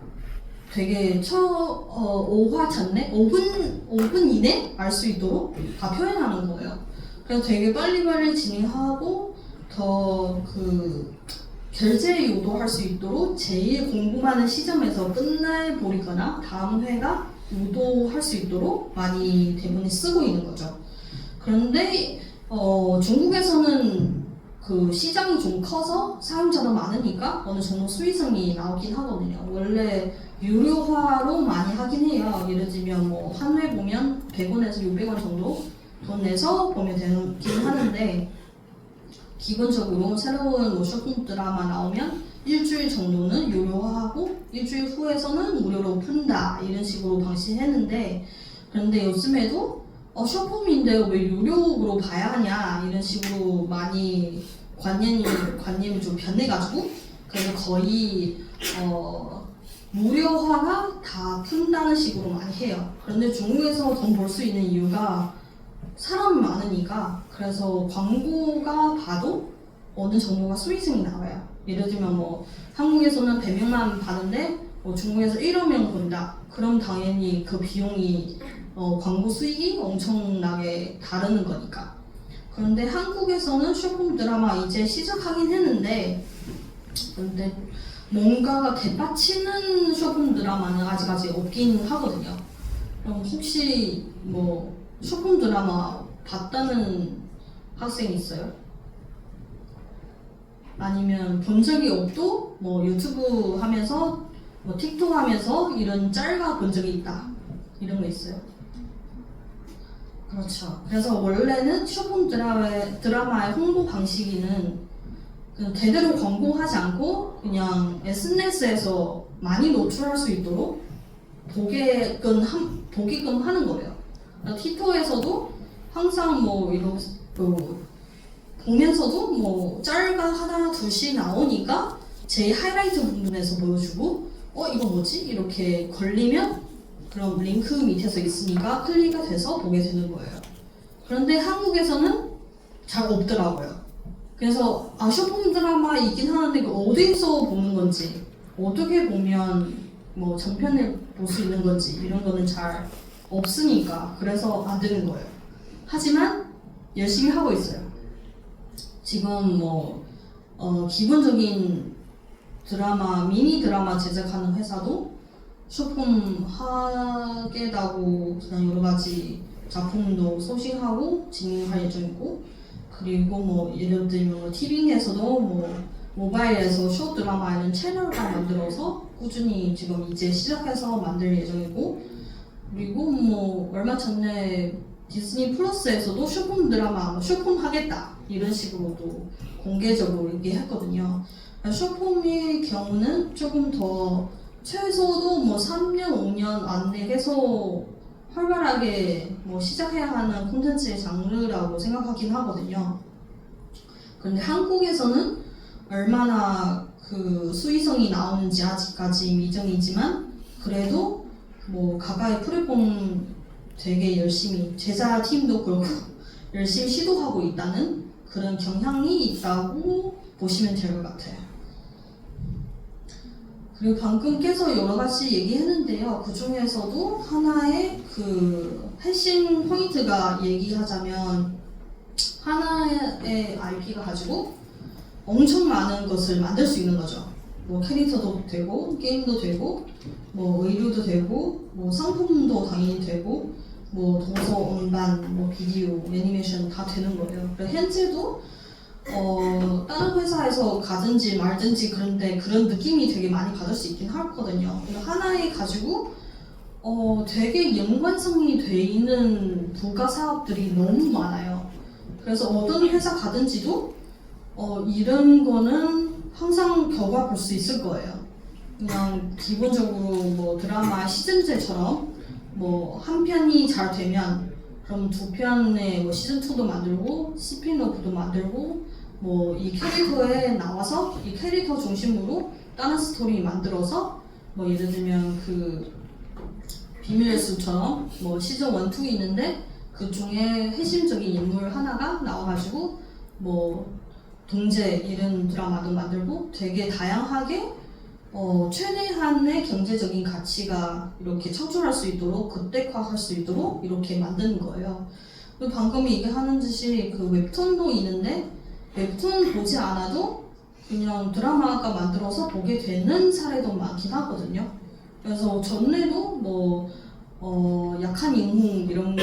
S1: 되게 5화 전에 5분 이내 알 수 있도록 다 표현하는 거예요. 그래서 되게 빨리빨리 진행하고 더 그 결제 유도할 수 있도록 제일 궁금한 시점에서 끝내버리거나 다음 회가 유도할 수 있도록 많이 대본에 쓰고 있는 거죠. 그런데 중국에서는 그 시장이 좀 커서 사용자도 많으니까 어느 정도 수익성이 나오긴 하거든요. 원래 유료화로 많이 하긴 해요. 예를 들면 뭐 한 회 보면 100원에서 600원 정도 돈 내서 보면 되긴 하는데 기본적으로 새로운 뭐 숏폼 드라마 나오면 일주일 정도는 유료화하고 일주일 후에서는 무료로 푼다 이런 식으로 방식했는데 그런데 요즘에도 숏폼인데 왜 유료로 봐야 하냐 이런 식으로 많이 관념이 좀 변해가지고 그래서 거의 무료화가 다 푼다는 식으로 많이 해요. 그런데 중국에서 돈 벌 수 있는 이유가 사람이 많으니까. 그래서 광고가 봐도 어느 정도가 수익성이 나와요. 예를 들면 뭐 한국에서는 100명만 받는데 뭐 중국에서 1억 명 본다. 그럼 당연히 그 비용이 광고 수익이 엄청나게 다르는 거니까. 그런데 한국에서는 쇼폼 드라마 이제 시작하긴 했는데, 근데 뭔가가 대받치는 쇼폼 드라마는 아직 없긴 하거든요. 그럼 혹시 뭐 쇼폼 드라마 봤다는 학생 있어요? 아니면 본 적이 없도 뭐 유튜브 하면서 뭐 틱톡 하면서 이런 짤가 본 적이 있다, 이런 거 있어요? 그렇죠. 그래서 원래는 쇼폼 드라마의 홍보 방식에는 제대로 광고하지 않고 그냥 SNS에서 많이 노출할 수 있도록 보게끔 하는 거예요. 틱톡에서도 항상 뭐 이런 보면서도 뭐 짤가 하나 둘씩 나오니까 제 하이라이트 부분에서 보여주고 이거 뭐지? 이렇게 걸리면 그럼 링크 밑에서 있으니까 클릭이 돼서 보게 되는 거예요. 그런데 한국에서는 잘 없더라고요. 그래서 쇼폼 드라마 있긴 하는데 어디서 보는 건지, 어떻게 보면 뭐 전편을 볼 수 있는 건지 이런 거는 잘 없으니까 그래서 안 되는 거예요. 하지만 열심히 하고 있어요. 지금 뭐 기본적인 드라마, 미니 드라마 제작하는 회사도 쇼폼 하겠다고 그냥 여러 가지 작품도 소싱하고 진행할 예정이고, 그리고 뭐 예를 들면 티빙에서도 뭐 모바일에서 쇼 드라마 이런 채널을 만들어서 꾸준히 지금 이제 시작해서 만들 예정이고, 그리고 뭐 얼마 전에 디즈니 플러스에서도 쇼폼 드라마 쇼폼 하겠다 이런 식으로도 공개적으로 얘기했거든요. 쇼폼의 경우는 조금 더 최소도 뭐 3년, 5년 안에 계속 활발하게 뭐 시작해야 하는 콘텐츠의 장르라고 생각하긴 하거든요. 그런데 한국에서는 얼마나 그 수익성이 나오는지 아직까지 미정이지만, 그래도 뭐 가까이 플랫폼 되게 열심히 제작팀도 그렇고 열심히 시도하고 있다는 그런 경향이 있다고 보시면 될 것 같아요. 그리고 방금 계속 여러 가지 얘기했는데요. 그 중에서도 하나의 그 핵심 포인트가 얘기하자면, 하나의 IP가 가지고 엄청 많은 것을 만들 수 있는 거죠. 뭐 캐릭터도 되고, 게임도 되고, 뭐 의류도 되고, 뭐 상품도 당연히 되고, 뭐 도서, 음반, 뭐 비디오, 애니메이션 다 되는 거예요. 그래서 현재도 다른 회사에서 가든지 말든지 그런데 그런 느낌이 되게 많이 받을 수 있긴 하거든요. 하나에 가지고 되게 연관성이 돼 있는 부가 사업들이 너무 많아요. 그래서 어떤 회사 가든지도 이런 거는 항상 결과 볼 수 있을 거예요. 그냥 기본적으로 뭐 드라마 시즌제처럼 뭐 한 편이 잘 되면 그럼 두 편의 뭐 시즌 2도 만들고 스핀오프도 만들고, 뭐 이 캐릭터에 나와서 이 캐릭터 중심으로 다른 스토리 만들어서 뭐 예를 들면 그 비밀의 숲처럼 뭐 시즌 1, 2 있는데 그 중에 핵심적인 인물 하나가 나와가지고 뭐 동제 이런 드라마도 만들고 되게 다양하게 최대한의 경제적인 가치가 이렇게 창출할 수 있도록, 극대화할 수 있도록 이렇게 만드는 거예요. 그리고 방금 얘기하는 듯이 그 웹툰도 있는데 웹툰 보지 않아도 그냥 드라마가 만들어서 보게 되는 사례도 많긴 하거든요. 그래서 전에도 뭐 약한 인공 이런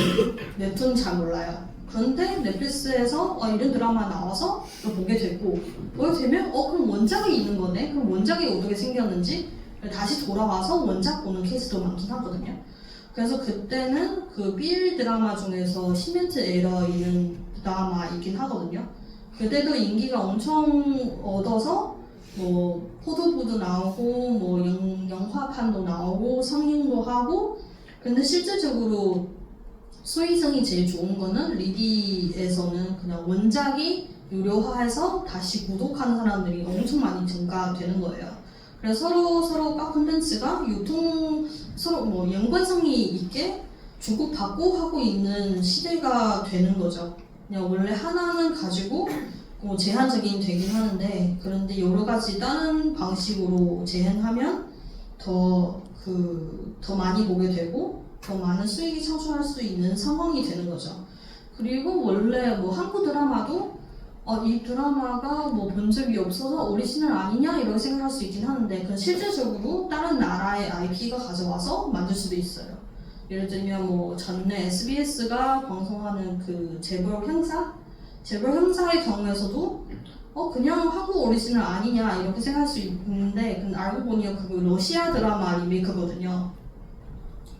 S1: 웹툰 잘 몰라요. 그런데 넷플릭스에서 이런 드라마 나와서 보게 되고, 보게 되면 그럼 원작이 있는 거네? 그럼 원작이 어떻게 생겼는지 다시 돌아와서 원작 보는 케이스도 많긴 하거든요. 그래서 그때는 그 BL 드라마 중에서 시멘트 에러 이런 드라마 있긴 하거든요. 그때도 인기가 엄청 얻어서 뭐 포도부도 나오고 뭐 영화판도 나오고 상영도 하고, 근데 실질적으로 수익성이 제일 좋은 거는 리디에서는 그냥 원작이 유료화해서 다시 구독하는 사람들이 엄청 많이 증가되는 거예요. 그래서 서로가 콘텐츠가 서로 뭐 연관성이 있게 주고받고 하고 있는 시대가 되는 거죠. 그냥 원래 하나는 가지고 뭐 제한적인 되긴 하는데, 그런데 여러 가지 다른 방식으로 재현하면 더 많이 보게 되고 더 많은 수익이 창출할 수 있는 상황이 되는 거죠. 그리고 원래 뭐 한국 드라마도 이 드라마가 뭐 본 적이 없어서 오리지널 아니냐 이렇게 생각할 수 있긴 하는데, 그건 실제적으로 다른 나라의 IP가 가져와서 만들 수도 있어요. 예를 들면 뭐 전에 SBS가 방송하는 그 재벌 형사의 경우에서도 그냥 한국 오리지널 아니냐 이렇게 생각할 수 있는데, 근데 알고 보니 그거 러시아 드라마 리메이크거든요.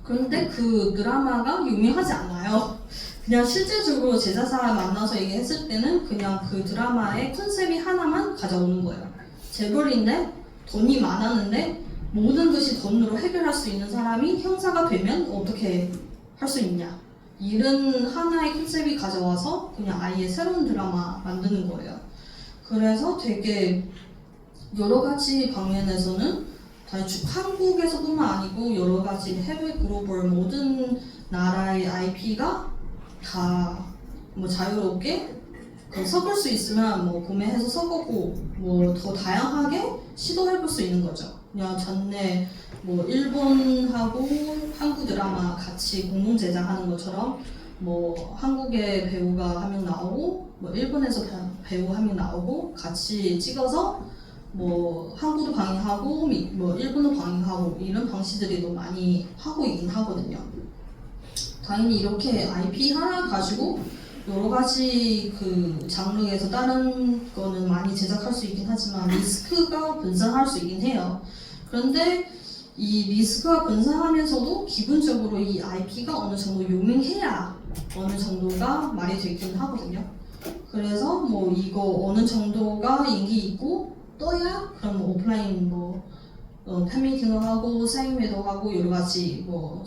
S1: 그런데 그 드라마가 유명하지 않아요. 그냥 실제적으로 제작사 만나서 얘기했을 때는 그냥 그 드라마의 컨셉이 하나만 가져오는 거예요. 재벌인데 돈이 많았는데 모든 것이 돈으로 해결할 수 있는 사람이 형사가 되면 어떻게 할 수 있냐, 이런 하나의 컨셉이 가져와서 그냥 아예 새로운 드라마 만드는 거예요. 그래서 되게 여러 가지 방면에서는 한국에서뿐만 아니고 여러 가지 해외 글로벌 모든 나라의 IP가 다 뭐 자유롭게 섞을 수 있으면 뭐 구매해서 섞고 뭐 더 다양하게 시도해볼 수 있는 거죠. 그냥 전에 뭐 일본하고 한국 드라마 같이 공동 제작하는 것처럼 뭐 한국의 배우가 한 명 나오고 뭐 일본에서 배우 한 명 나오고 같이 찍어서 뭐 한국도 방영하고 뭐 일본도 방영하고 이런 방식들이 너무 많이 하고 있긴 하거든요. 당연히 이렇게 IP 하나 가지고 여러 가지 그 장르에서 다른 거는 많이 제작할 수 있긴 하지만 리스크가 분산할 수 있긴 해요. 그런데 이 리스크가 분산하면서도 기본적으로 이 IP가 어느 정도 유명해야 어느 정도가 말이 되긴 하거든요. 그래서 뭐 이거 어느 정도가 인기 있고 떠야 그럼 뭐 오프라인 팬미팅도 하고 사인회도 하고 여러 가지 뭐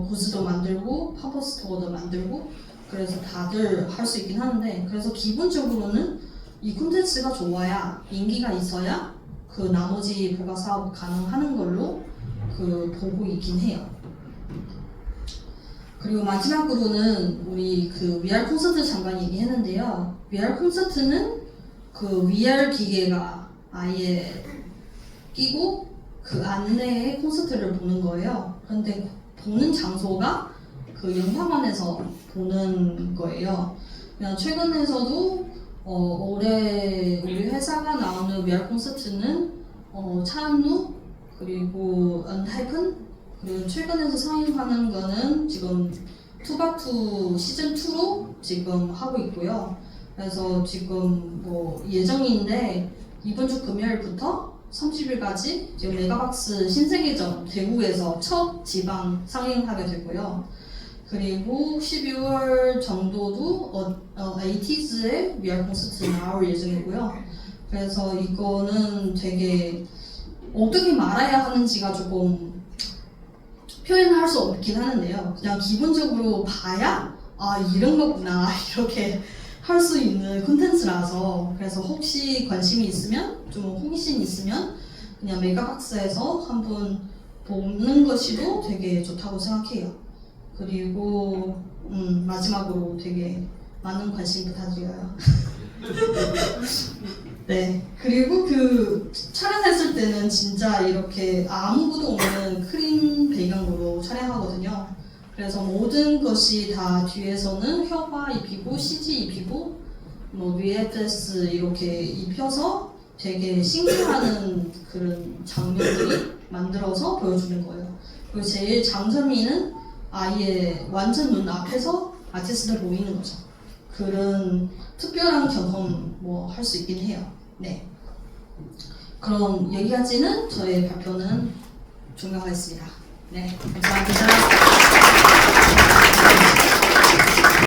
S1: 굿즈도 만들고 팝업 스토어도 만들고 그래서 다들 할 수 있긴 하는데, 그래서 기본적으로는 이 콘텐츠가 좋아야 인기가 있어야 그 나머지 부가 사업 가능하는 걸로 보고 있긴 해요. 그리고 마지막으로는 우리 그 VR 콘서트 잠깐 얘기했는데요. VR 콘서트는 그 VR 기계가 아예 끼고 그 안내에 콘서트를 보는 거예요. 그런데 보는 장소가 그 영화관에서 보는 거예요. 그냥 최근에서도 올해 우리 회사가 나오는 VR 콘서트는 차은우 그리고 언하이픈 그리고 최근에서 상영하는 거는 지금 투바투 시즌 2로 지금 하고 있고요. 그래서 지금 뭐 예정인데 이번 주 금요일부터 30일까지 지금 메가박스 신세계점 대구에서 첫 지방 상영하게 되고요. 그리고 12월 정도도 에이티즈의 VR 콘서트 나올 예정이고요. 그래서 이거는 되게 어떻게 말해야 하는지가 조금 표현할 수 없긴 하는데요. 그냥 기본적으로 봐야 이런 거구나 이렇게 할 수 있는 콘텐츠라서, 그래서 혹시 관심이 있으면 좀 호기심 있으면 그냥 메가박스에서 한번 보는 것이도 되게 좋다고 생각해요. 그리고 마지막으로 되게 많은 관심 부탁드려요. 네, 그리고 그 촬영했을 때는 진짜 이렇게 아무것도 없는 크림 배경으로 촬영하거든요. 그래서 모든 것이 다 뒤에서는 효과 입히고 CG 입히고 뭐 VFX 이렇게 입혀서 되게 신기하는 그런 장면들이 만들어서 보여주는 거예요. 그리고 제일 장점이는 아예 완전 눈 앞에서 아티스트를 보이는 거죠. 그런 특별한 경험 뭐 할 수 있긴 해요. 네. 그럼 여기까지는 저의 발표는 종료하겠습니다. 네, 감사합니다.